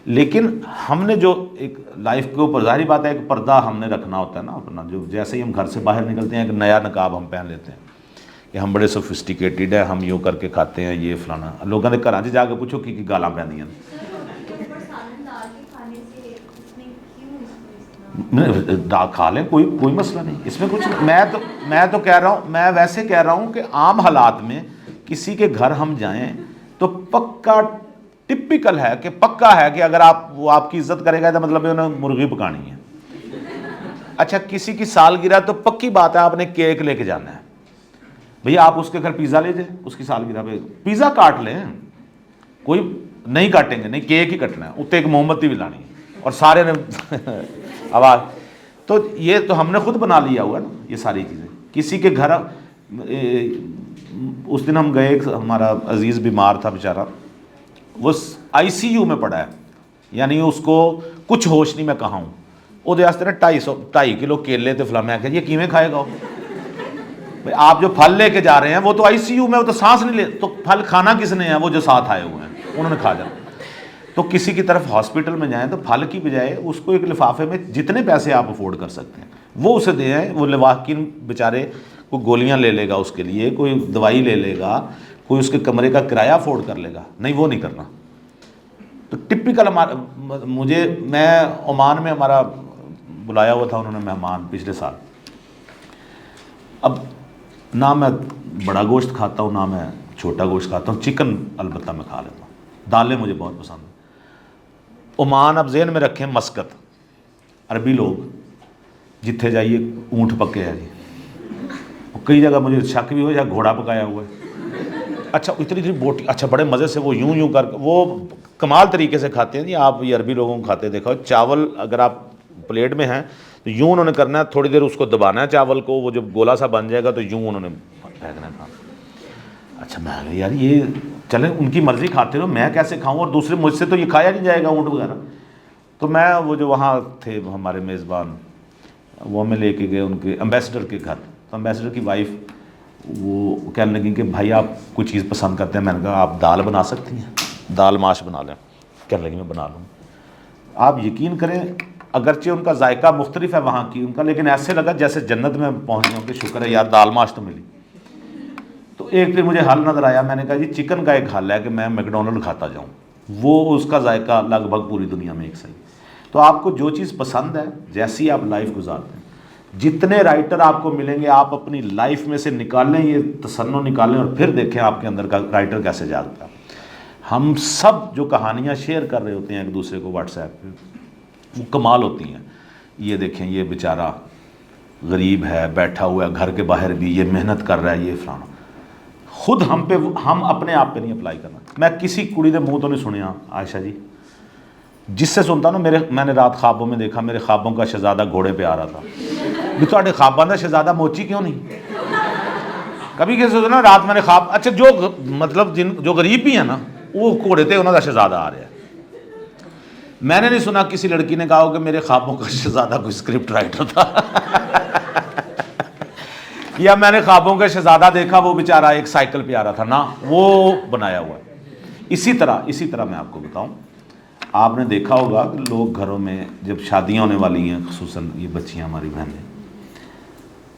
लेकिन हमने जो एक लाइफ के ऊपर, जाहिर बात है एक पर्दा हमने रखना होता है ना अपना, जो जैसे ही हम घर से बाहर निकलते हैं एक नया नकाब हम पहन लेते हैं कि हम बड़े सोफिस्टिकेटेड है, हम यूँ करके खाते हैं, ये फलाना। लोगों के घर से जाके पूछो कि गालां पैंदियां खा लें, कोई मसला नहीं इसमें कुछ। मैं तो कह रहा हूँ, मैं वैसे कह रहा हूँ कि आम हालात में किसी के घर हम जाएं तो पक्का टिपिकल है कि पक्का है कि अगर वो आपकी इज्जत करेगा तो मतलब उन्हें मुर्गी पकानी है। अच्छा, किसी की सालगिरह तो पक्की बात है आपने केक लेके जाना है, भैया आप उसके घर पिज़्ज़ा ले जाए, उसकी सालगिरह पे पिज़्ज़ा काट लें, कोई नहीं काटेंगे, नहीं केक ही कटना है, उत्ते एक मोमबत्ती भी लानी है और सारे ने आवाज़। तो ये तो हमने खुद बना लिया हुआ ना ये सारी चीज़ें। किसी के घर उस दिन हम गए, हमारा अजीज़ बीमार था बेचारा, वो ICU में पड़ा है, यानी उसको कुछ होश नहीं, मैं कहाँ हूँ, ਉਹਦੇ ਵਾਸਤੇ ना 250 किलो केले तो फला। मैं क्या ये किमें खाएगा वो? भाई आप जो फल लेके जा रहे हैं वो तो आईसीयू में, वो तो सांस नहीं ले, तो फल खाना किसने है? वो जो साथ आए हुए हैं उन्होंने खा जाना। तो किसी की तरफ हॉस्पिटल में जाएं तो फल की बजाय उसको एक लिफाफे में जितने पैसे आप अफोर्ड कर सकते हैं वो उसे दें। वो लिवाकिन बेचारे कोई गोलियां ले लेगा उसके लिए, कोई दवाई ले लेगा, कोई उसके कमरे का किराया अफोर्ड कर लेगा, नहीं वो नहीं करना। तो टिपिकल हमारा, मैं ओमान में हमारा बुलाया हुआ था उन्होंने मेहमान पिछले साल। अब ना मैं बड़ा गोश्त खाता हूँ ना मैं छोटा गोश्त खाता हूँ, चिकन अलबत्ता मैं खा लेता हूँ, दालें मुझे बहुत पसंद हैं। ओमान अब जेहन में रखें, मस्कत, अरबी लोग जिथे जाइए ऊँट पके है जी, कई जगह मुझे शक भी हो या घोड़ा पकाया हुआ है। अच्छा इतनी इतनी बोटी, अच्छा बड़े मज़े से वो यूं कर वो कमाल तरीके से खाते हैं जी। आप ये अरबी लोगों को खाते देखो, चावल अगर आप प्लेट में हैं तो यूं उन्होंने करना है, थोड़ी देर उसको दबाना है चावल को, वो जब गोला सा बन जाएगा तो यूं उन्होंने फेंकना है। अच्छा मैं यार ये चलें उनकी मर्ज़ी, खाते रहो, मैं कैसे खाऊं? और दूसरे मुझसे तो ये खाया नहीं जाएगा ऊँट वगैरह। तो मैं वो जो वहाँ थे हमारे मेज़बान, वो हमें लेके गए उनके एम्बेसडर के घर। तो एम्बेसडर की वाइफ वो कहने लगी कि भाई आप कोई चीज़ पसंद करते हैं? मैंने कहा आप दाल बना सकती हैं, दाल माश बना लें। कहने लगी मैं बना लूँ। आप यकीन करें अगरचे उनका जायका मुख्तलिफ है वहाँ की उनका, लेकिन ऐसे लगा जैसे जन्नत में पहुँच गया कि शुक्र है यार दाल माश तो मिली। तो एक फिर मुझे हल नज़र आया, मैंने कहा जी चिकन का एक हल है कि मैं मैकडोनल्ड खाता जाऊँ, वो उसका जायका लगभग पूरी दुनिया में एक सही। तो आपको जो चीज़ पसंद है, जैसी आप लाइफ गुजारते हैं, जितने राइटर आपको मिलेंगे आप अपनी लाइफ में से निकालें, ये तसन्नो निकालें और फिर देखें आपके अंदर का राइटर कैसे जागता है। हम सब जो कहानियाँ शेयर कर रहे होते हैं एक दूसरे को व्हाट्सएप पे, वो कमाल होती हैं। ये देखें ये बेचारा गरीब है, बैठा हुआ है घर के बाहर भी, ये मेहनत कर रहा है, ये फलाना। खुद हम अपने आप पे नहीं अप्लाई करना। मैं किसी कुड़ी के मुँह तो नहीं सुनिया आयशा जी, जिससे सुनता ना मैंने रात ख्वाबों में देखा मेरे ख्वाबों का शहजादा घोड़े पे आ रहा था। भी तो ख्वाबों का शहजादा मोची क्यों नहीं? कभी किसी सोचना रात मैंने ख्वाब, अच्छा जो मतलब जो गरीब भी है ना वो घोड़े पे उन्होंने शहजादा आ रहा है। मैंने नहीं सुना किसी लड़की ने कहा कि मेरे ख्वाबों का शहजादा कोई स्क्रिप्ट राइटर था या मैंने ख्वाबों का शहजादा देखा वो बेचारा एक साइकिल पे आ रहा था ना, वो बनाया हुआ है। इसी तरह मैं आपको बताऊं, आपने देखा होगा कि लोग घरों में जब शादियां होने वाली हैं, खुसूसन ये बच्चियां हमारी बहनें,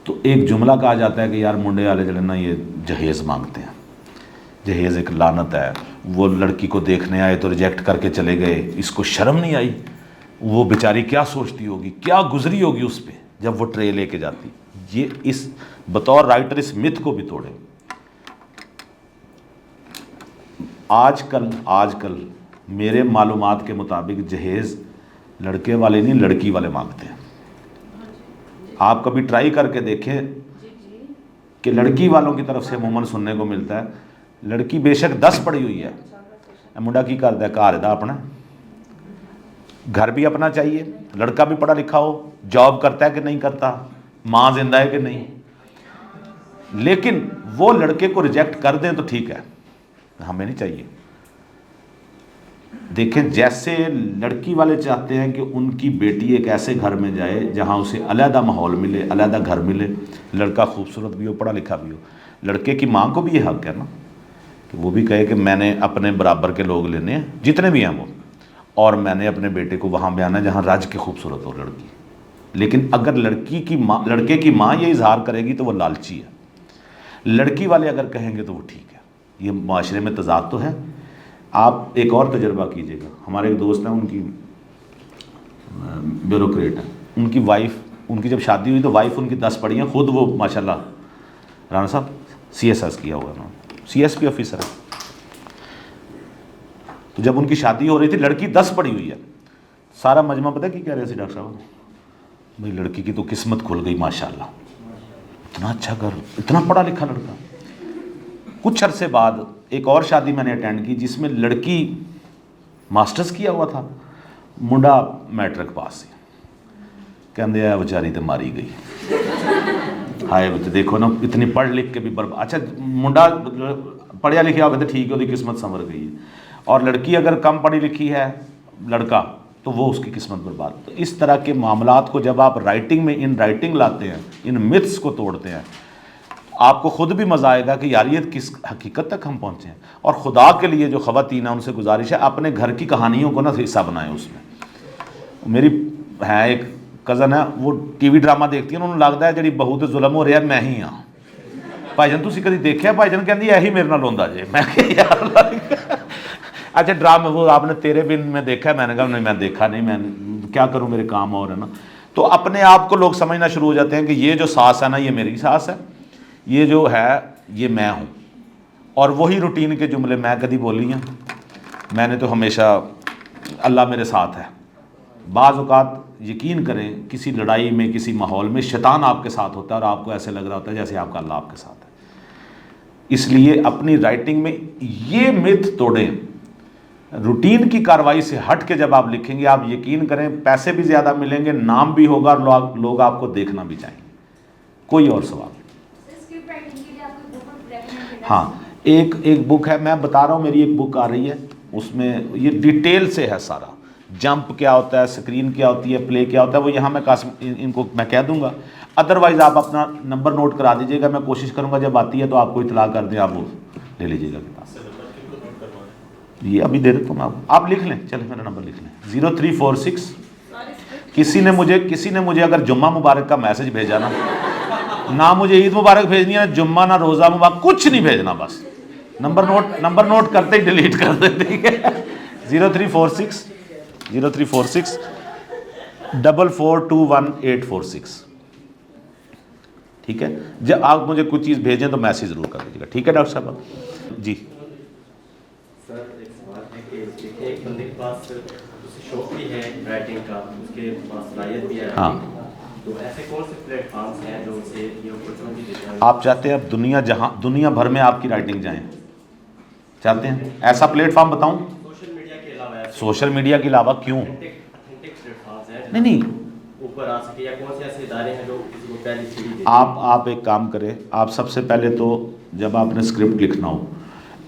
तो एक जुमला कहा जाता है कि यार मुंडे वाले जड़े ना ये जहेज़ मांगते हैं। जहेज़ एक लानत है, वो लड़की को देखने आए तो रिजेक्ट करके चले गए, इसको शर्म नहीं आई? वो बेचारी क्या सोचती होगी, क्या गुजरी होगी उस पर जब वो ट्रे लेके जाती। ये इस बतौर राइटर इस मिथ को भी तोड़े। आजकल मेरे मालूमात के मुताबिक जहेज़ लड़के वाले नहीं लड़की वाले मांगते हैं। आप कभी ट्राई करके देखें कि लड़की वालों की तरफ से अमूमन सुनने को मिलता है, लड़की बेशक 10 पढ़ी हुई है, मुंडा की करता है घर दा अपना, घर भी अपना चाहिए, लड़का भी पढ़ा लिखा हो, जॉब करता है कि नहीं करता, माँ जिंदा है कि नहीं, लेकिन वो लड़के को रिजेक्ट कर दें तो ठीक है, हमें नहीं चाहिए। देखें जैसे लड़की वाले चाहते हैं कि उनकी बेटी एक ऐसे घर में जाए जहां उसे अलहदा माहौल मिले, अलहदा घर मिले, लड़का खूबसूरत भी हो, पढ़ा लिखा भी हो। लड़के की माँ को भी ये हक है ना कि वो भी कहे कि मैंने अपने बराबर के लोग लेने हैं जितने भी हैं वो, और मैंने अपने बेटे को वहाँ बयाना है जहाँ रज के खूबसूरत हो लड़की। लेकिन अगर लड़के की माँ ये इजहार करेगी तो वो लालची है, लड़की वाले अगर कहेंगे तो वो ठीक है। ये माशरे में तजाद तो है। आप एक और तजर्बा कीजिएगा, हमारे एक दोस्त हैं, उनकी ब्यूरोक्रेट है, उनकी वाइफ, उनकी जब शादी हुई तो वाइफ उनकी 10 पढ़ी हैं, खुद वो माशाल्लाह राना साहब CSS किया हुआ है, CSP ऑफिसर है। तो जब उनकी शादी हो रही थी लड़की 10 पढ़ी हुई है, सारा मजमा पता है कि कह रहे थे डॉक्टर साहब, भाई लड़की की तो किस्मत खुल गई माशाल्लाह, इतना अच्छा घर, इतना पढ़ा लिखा लड़का। कुछ अरसे बाद एक और शादी मैंने अटेंड की जिसमें लड़की मास्टर्स किया हुआ था, मुंडा मैट्रिक पास है। कहते हैं बेचारी तो मारी गई, हाय बच्चे देखो ना इतनी पढ़ लिख के भी बर्बाद। अच्छा मुंडा पढ़िया लिखा होगा तो ठीक है, उसकी किस्मत संवर गई है, और लड़की अगर कम पढ़ी लिखी है, लड़का तो वो उसकी किस्मत बर्बाद। तो इस तरह के मामलात को जब आप राइटिंग में इन राइटिंग लाते हैं, इन मिथ्स को तोड़ते हैं, आपको ख़ुद भी मज़ा आएगा कि यार ये किस हकीकत तक हम पहुँचे हैं। और ख़ुदा के लिए जो ख़वातीन है उनसे गुजारिश है, अपने घर की कहानियों को ना हिस्सा बनाएं उसमें। मेरी है एक कज़न है, वो टीवी ड्रामा देखती है, उन्होंने लगता है जी बहू तो जुल्म हो रहा है, मैं ही हाँ भाईजान तुसी कभी देखा? भाईजान कहती यही मेरे नाल होंदा जे। मैं यार अच्छा ड्रामा वो आपने तेरे बिन में देखा है? मैंने कहा नहीं मैं देखा नहीं, मैं क्या करूँ मेरे काम और है ना। तो अपने आप को लोग समझना शुरू हो जाते हैं कि ये जो सास है ना ये मेरी सास है, ये जो है ये मैं हूँ। और वही रूटीन के जुमले मैं कभी बोली हैं, मैंने तो हमेशा अल्लाह मेरे साथ है। बाज़ औक़ात यकीन करें किसी लड़ाई में, किसी माहौल में शैतान आपके साथ होता है और आपको ऐसे लग रहा होता है जैसे आपका अल्लाह आपके साथ है। इसलिए अपनी राइटिंग में ये मिथ तोड़ें, रूटीन की कार्रवाई से हट के जब आप लिखेंगे, आप यकीन करें पैसे भी ज़्यादा मिलेंगे, नाम भी होगा और लोग आपको देखना भी चाहेंगे। कोई और सवाल? हाँ, एक बुक है, मैं बता रहा हूँ, मेरी एक बुक आ रही है, उसमें ये डिटेल से है सारा, जंप क्या होता है, स्क्रीन क्या होती है, प्ले क्या होता है, वो यहाँ मैं इनको मैं कह दूंगा। अदरवाइज़ आप अपना नंबर नोट करा दीजिएगा, मैं कोशिश करूँगा जब आती है तो आपको इतला कर दें, आप वो ले लीजिएगा किताब। ये अभी दे देता हूँ मैं आप लिख लें, चलें मेरा नंबर लिख लें 0346। किसी ने मुझे अगर जुम्मा मुबारक का मैसेज भेजा ना मुझे ईद मुबारक भेजनी है, जुम्मा ना रोज़ा मुबारक, कुछ नहीं भेजना, बस नंबर नोट करते ही डिलीट कर दे, ठीक है। 0346 4421 ठीक है। जब आप मुझे कुछ चीज़ भेजें तो मैसेज ज़रूर कर दीजिएगा, ठीक है डॉक्टर साहब जी। सर एक सवाल है कि एक बंदे के पास शौक भी है राइटिंग का, उसके पास सलाहियत भी है, हाँ, तो ऐसे कौन से प्लेटफॉर्म्स हैं जो उसे ये अपॉर्चुनिटी देते हैं? आप चाहते हैं अब दुनिया भर में आपकी राइटिंग जाए, चाहते हैं ऐसा प्लेटफॉर्म बताऊं? सोशल मीडिया के अलावा क्यों? नहीं ऊपर आ सके, या कौन से ऐसे इदारे हैं जो किसी को पहली सीढ़ी? आप एक काम करें, आप सबसे पहले तो जब आपने स्क्रिप्ट लिखना हो,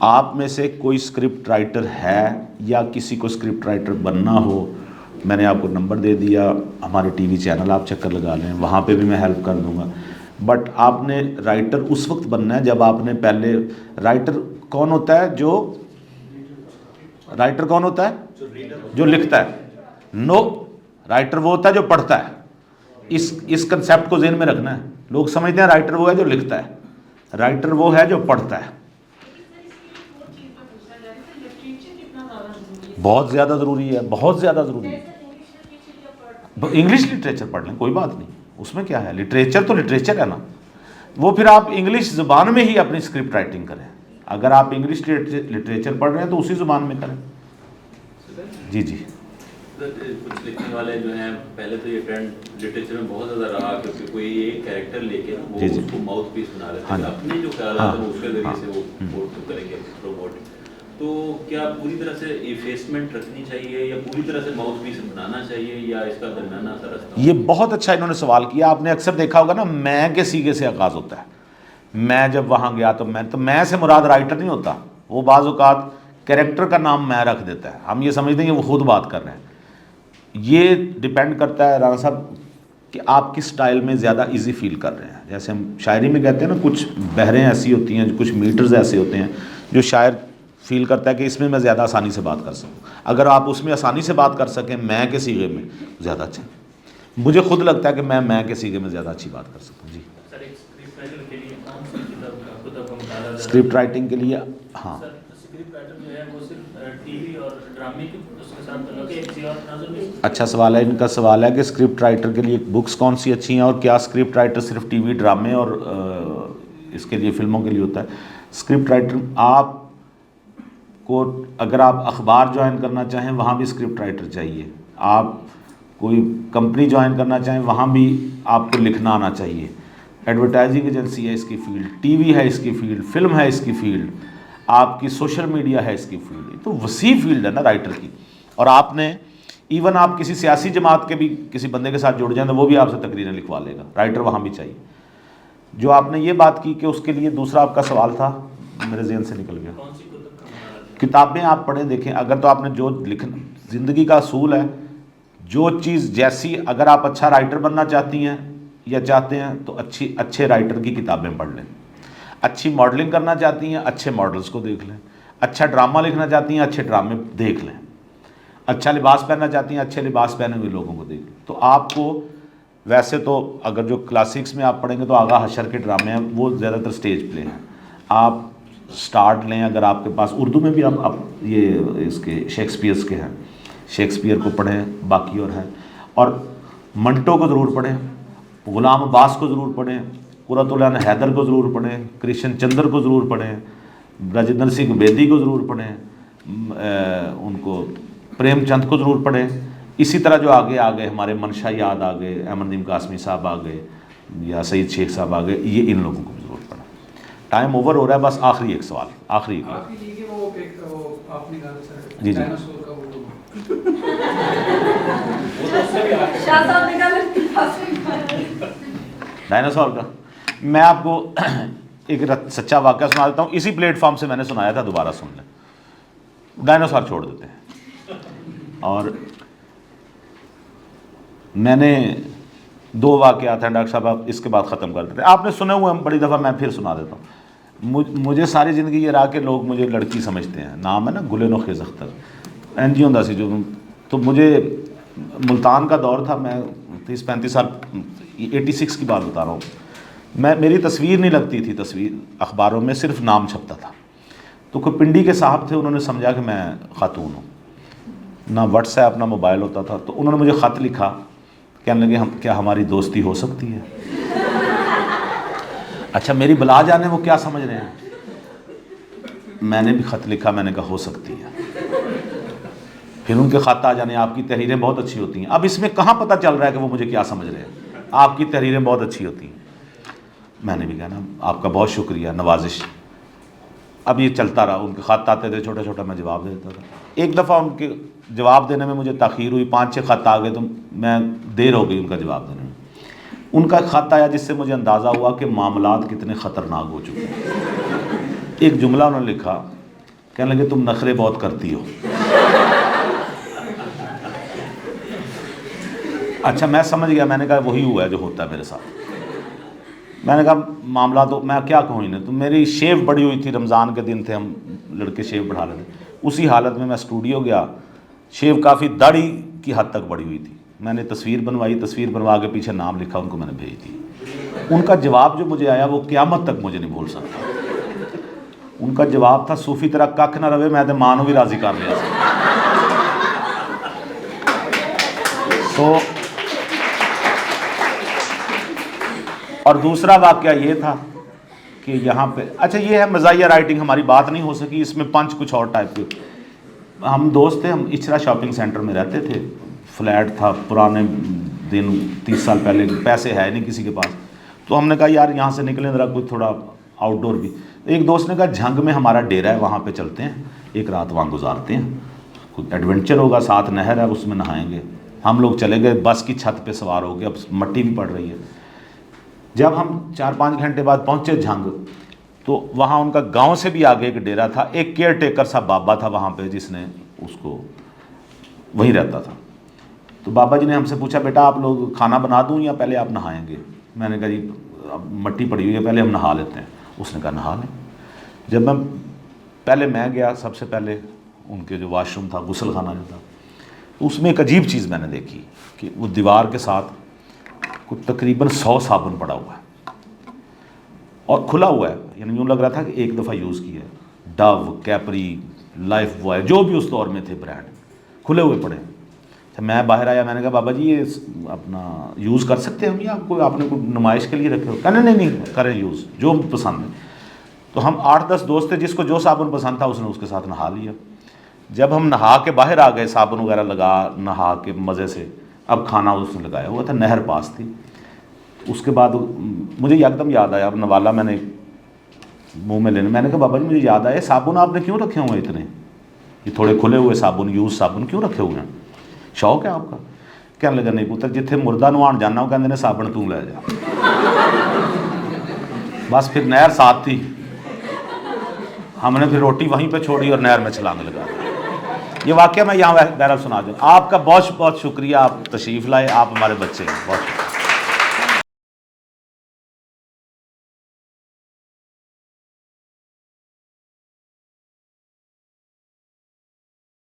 आप में से कोई स्क्रिप्ट राइटर है या किसी को स्क्रिप्ट राइटर बनना हो, मैंने आपको नंबर दे दिया, हमारे टीवी चैनल आप चक्कर लगा लें, वहाँ पे भी मैं हेल्प कर दूँगा। बट आपने राइटर उस वक्त बनना है जब आपने पहले, राइटर कौन होता है? राइटर कौन होता है? जो लिखता है। नो, राइटर वो होता है जो पढ़ता है। इस कंसेप्ट को ज़हन में रखना है। लोग समझते हैं राइटर वो है जो लिखता है, राइटर वो है जो पढ़ता है। बहुत ज़्यादा ज़रूरी है, बहुत ज़्यादा ज़रूरी है। इंग्लिश लिटरेचर पढ़ लें, कोई बात नहीं, उसमें क्या है, लिटरेचर तो लिटरेचर है ना। वो फिर आप इंग्लिश ज़ुबान में ही अपनी स्क्रिप्ट राइटिंग करें। अगर आप इंग्लिश लिटरेचर पढ़ रहे हैं तो उसी ज़ुबान में करें। जी कुछ लिखने वाले जो हैं, पहले तो ये ट्रेंड लिटरेचर में बहुत ज़्यादा रहा, क्योंकि कोई एक कैरेक्टर लेके वो उसको माउथ पीस बना लेते हैं, अपने जो ख्याल आते हैं उसके जरिए से वो करेंगे प्रमोट। तो क्या पूरी तरह से इफेसमेंट रखनी चाहिए या पूरी तरह से माउथ पीस बनाना चाहिए, या इसका दरमियाना सा रास्ता? ये बहुत अच्छा इन्होंने सवाल किया। आपने अक्सर देखा होगा ना, मैं के सीगे से आगाज़ होता है। मैं जब वहाँ गया तो मैं से मुराद राइटर नहीं होता, वो बाज़ औक़ात कैरेक्टर का नाम मैं रख देता है। हम ये समझते हैं कि वो खुद बात कर रहे हैं। ये डिपेंड करता है राना साहब कि आप किस स्टाइल में ज़्यादा इजी फील कर रहे हैं। जैसे हम शायरी में कहते हैं ना, कुछ बहरें ऐसी होती हैं, कुछ मीटर्स ऐसे होते हैं जो शायर फील करता है कि इसमें मैं ज़्यादा आसानी से बात कर सकूँ। अगर आप उसमें आसानी से बात कर सकें मैं के सीगे में, ज़्यादा अच्छा। मुझे खुद लगता है कि मैं के सीगे में ज़्यादा अच्छी बात कर सकूँ। जी, स्क्रिप्ट राइटिंग के लिए, हाँ, अच्छा सवाल है इनका। सवाल है कि स्क्रिप्ट राइटर के लिए बुक्स कौन सी अच्छी हैं, और क्या स्क्रिप्ट राइटर सिर्फ टीवी ड्रामे और इसके लिए फिल्मों के लिए होता है? स्क्रिप्ट राइटर आप को, अगर आप अखबार ज्वाइन करना चाहें वहाँ भी स्क्रिप्ट राइटर चाहिए, आप कोई कंपनी ज्वाइन करना चाहें वहाँ भी आपको लिखना आना चाहिए। एडवर्टाइजिंग एजेंसी है इसकी फील्ड, टीवी है इसकी फील्ड, फिल्म है इसकी फील्ड, आपकी सोशल मीडिया है इसकी फील्ड। तो वसी फील्ड है ना राइटर की। और आपने इवन आप किसी सियासी जमात के भी किसी बंदे के साथ जुड़ जाएं तो वो भी आपसे तकरीरें लिखवा लेगा। राइटर वहाँ भी चाहिए। जो आपने ये बात की कि उसके लिए दूसरा आपका सवाल था, मेरे जहन से निकल गया। किताबें आप पढ़ें, देखें। अगर तो आपने जो लिखना, ज़िंदगी का असूल है जो चीज़ जैसी, अगर आप अच्छा राइटर बनना चाहती हैं या चाहते हैं तो अच्छे राइटर की किताबें पढ़ लें। अच्छी मॉडलिंग करना चाहती हैं, अच्छे मॉडल्स को देख लें। अच्छा ड्रामा लिखना चाहती हैं, अच्छे ड्रामे देख लें। अच्छा लिबास पहनना चाहती हैं, अच्छे लिबास पहने हुए लोगों को देख लें। तो आपको वैसे तो अगर जो क्लासिक्स में आप पढ़ेंगे तो आगा हशर के ड्रामे हैं, वो ज़्यादातर स्टेज प्ले हैं। आप स्टार्ट लें, अगर आपके पास उर्दू में भी आप ये इसके शेक्सपियर्स के हैं, शेक्सपियर को पढ़ें, बाकी और हैं। और मंटो को ज़रूर पढ़ें, ग़ुलाम अब्बास को ज़रूर पढ़ें, कुरतुल हैदर को ज़रूर पढ़ें, कृष्ण चंद्र को ज़रूर पढ़ें, ब्रजेंद्र सिंह बेदी को ज़रूर पढ़ें, उनको प्रेमचंद को ज़रूर पढ़ें। इसी तरह जो आगे आ गए, हमारे मनशा याद आ गए, अहमद नदीम कासमी साहब आ गए, या सईद शेख साहब आ गए, ये इन लोगों को भी ज़रूर पढ़ें। टाइम ओवर हो रहा है, बस आखिरी एक सवाल, आखिरी एक। जी जी डायनासोर का मैं आपको एक सच्चा वाक़या सुना देता हूँ। इसी प्लेटफॉर्म से मैंने सुनाया था, दोबारा सुन लें। डायनासोर छोड़ देते हैं। और मैंने 2 वाक़यात हैं डॉक्टर साहब, आप इसके बाद ख़त्म कर देते हैं। आपने सुने हुए हैं बड़ी दफ़ा, मैं फिर सुना देता हूँ। मुझे सारी ज़िंदगी ये रहा कि लोग मुझे लड़की समझते हैं। नाम है ना गुलेनो खेज़ अख्तर, NG होंदा सी जो। तो मुझे मुल्तान का दौर था, मैं 30-35 साल, 86 की बात बता रहा हूँ। मेरी तस्वीर नहीं लगती थी, तस्वीर अखबारों में सिर्फ नाम छपता था। तो कोई पिंडी के साहब थे, उन्होंने समझा कि मैं ख़ातून हूँ, ना व्हाट्सएप ना मोबाइल होता था। तो उन्होंने मुझे ख़त लिखा, कहने लगे क्या हमारी दोस्ती हो सकती है? अच्छा, मेरी बला जाने वो क्या समझ रहे हैं। मैंने भी ख़त लिखा, मैंने कहा हो सकती है। फिर उनके ख़त आ जाने, आपकी तहरीरें बहुत अच्छी होती हैं। अब इसमें कहाँ पता चल रहा है कि वो मुझे क्या समझ रहे हैं। आपकी तहरीरें बहुत अच्छी होती हैं। मैंने भी कहा ना, आपका बहुत शुक्रिया, नवाजिश। अब ये चलता रहा, उनके ख़त आते थे, छोटा छोटा मैं जवाब देता था। एक दफ़ा उनके जवाब देने में मुझे ताख़ीर हुई, 5-6 ख़त आ गए, तो मैं देर हो गई उनका जवाब देने में। उनका ख़त आया जिससे मुझे अंदाज़ा हुआ कि मामलात कितने ख़तरनाक हो चुके हैं। एक जुमला उन्होंने लिखा, कहने लगे तुम नखरे बहुत करती हो। अच्छा, मैं समझ गया, मैंने कहा वही हुआ है जो होता है मेरे साथ। मैंने कहा मामला तो मैं क्या कहूँ इन्हें। तो मेरी शेव बढ़ी हुई थी, रमज़ान के दिन थे, हम लड़के शेव बढ़ा लेते। उसी हालत में मैं स्टूडियो गया, शेव काफ़ी दाढ़ी की हद तक बढ़ी हुई थी। मैंने तस्वीर बनवाई, तस्वीर बनवा के पीछे नाम लिखा, उनको मैंने भेज दी। उनका जवाब जो मुझे आया वो क़यामत तक मुझे नहीं भूल सकता। उनका जवाब था, सूफ़ी तेरा कख ना रवे, मैं तो मां नूं भी राज़ी कर लिया। तो और दूसरा वाक़या ये था कि यहाँ पे, अच्छा ये है मज़ाहिया राइटिंग, हमारी बात नहीं हो सकी इसमें। पंच कुछ और टाइप के। हम दोस्त थे, हम इचरा शॉपिंग सेंटर में रहते थे। फ्लैट था, पुराने दिन, 30 साल पहले, पैसे है नहीं किसी के पास। तो हमने कहा यार यहाँ से निकलें ज़रा, कुछ थोड़ा आउटडोर भी। एक दोस्त ने कहा झंग में हमारा डेरा है, वहाँ पे चलते हैं, एक रात वहाँ गुजारते हैं, कुछ एडवेंचर होगा, साथ नहर है, उसमें नहाएंगे। हम लोग चले गए, बस की छत पे सवार हो गए, अब मट्टी भी पड़ रही है। जब हम 4-5 घंटे बाद पहुँचे झंग, तो वहाँ उनका गांव से भी आगे एक डेरा था। एक केयर टेकर सा बाबा था वहाँ पे, जिसने उसको वहीं रहता था। तो बाबा जी ने हमसे पूछा, बेटा आप लोग खाना बना दूँ या पहले आप नहाएंगे? मैंने कहा जी अब मट्टी पड़ी हुई है, पहले हम नहा लेते हैं। उसने कहा नहा लें। जब मैं गया, सबसे पहले उनके जो वाशरूम था, गुसल खाना जो था, तो उसमें एक अजीब चीज़ मैंने देखी कि वो दीवार के साथ कुछ तकरीबन 100 साबुन पड़ा हुआ है और खुला हुआ है। यानी यूँ लग रहा था कि एक दफ़ा यूज़ किया है। डव, कैपरी, लाइफ बॉय, जो भी उस दौर में थे ब्रांड, खुले हुए पड़े। तो मैं बाहर आया, मैंने कहा बाबा जी ये अपना यूज़ कर सकते हैं हम, या आपको आपने कोई नुमाइश के लिए रखे हो? कहने नहीं करें यूज़, जो पसंद है। तो हम 8-10 दोस्त थे, जिसको जो साबुन पसंद था उसने उसके साथ नहा लिया। जब हम नहा के बाहर आ गए, साबुन वगैरह लगा, नहा के मज़े से, अब खाना उसने लगाया हुआ था, नहर पास थी। उसके बाद मुझे एकदम याद आया, अब नवाला मैंने मुंह में लेने, मैंने कहा बाबा जी मुझे याद आया, साबुन आपने क्यों रखे हुए हैं इतने? ये थोड़े खुले हुए साबुन, यूज़ साबुन क्यों रखे हुए हैं? शौक है आपका? कहने लगा नहीं पुत्र, जिथे मुर्दा नवाण जाना वो कहते ने साबुन तू ले जा। बस फिर नहर साथ थी, हमने फिर रोटी वहीं पे छोड़ी और नहर में छलांग लगा दी। ये वाकया मैं यहाँ बहरहाल सुना दूँ। आपका बहुत बहुत शुक्रिया, आप तशरीफ़ लाए, आप हमारे बच्चे हैं, बहुत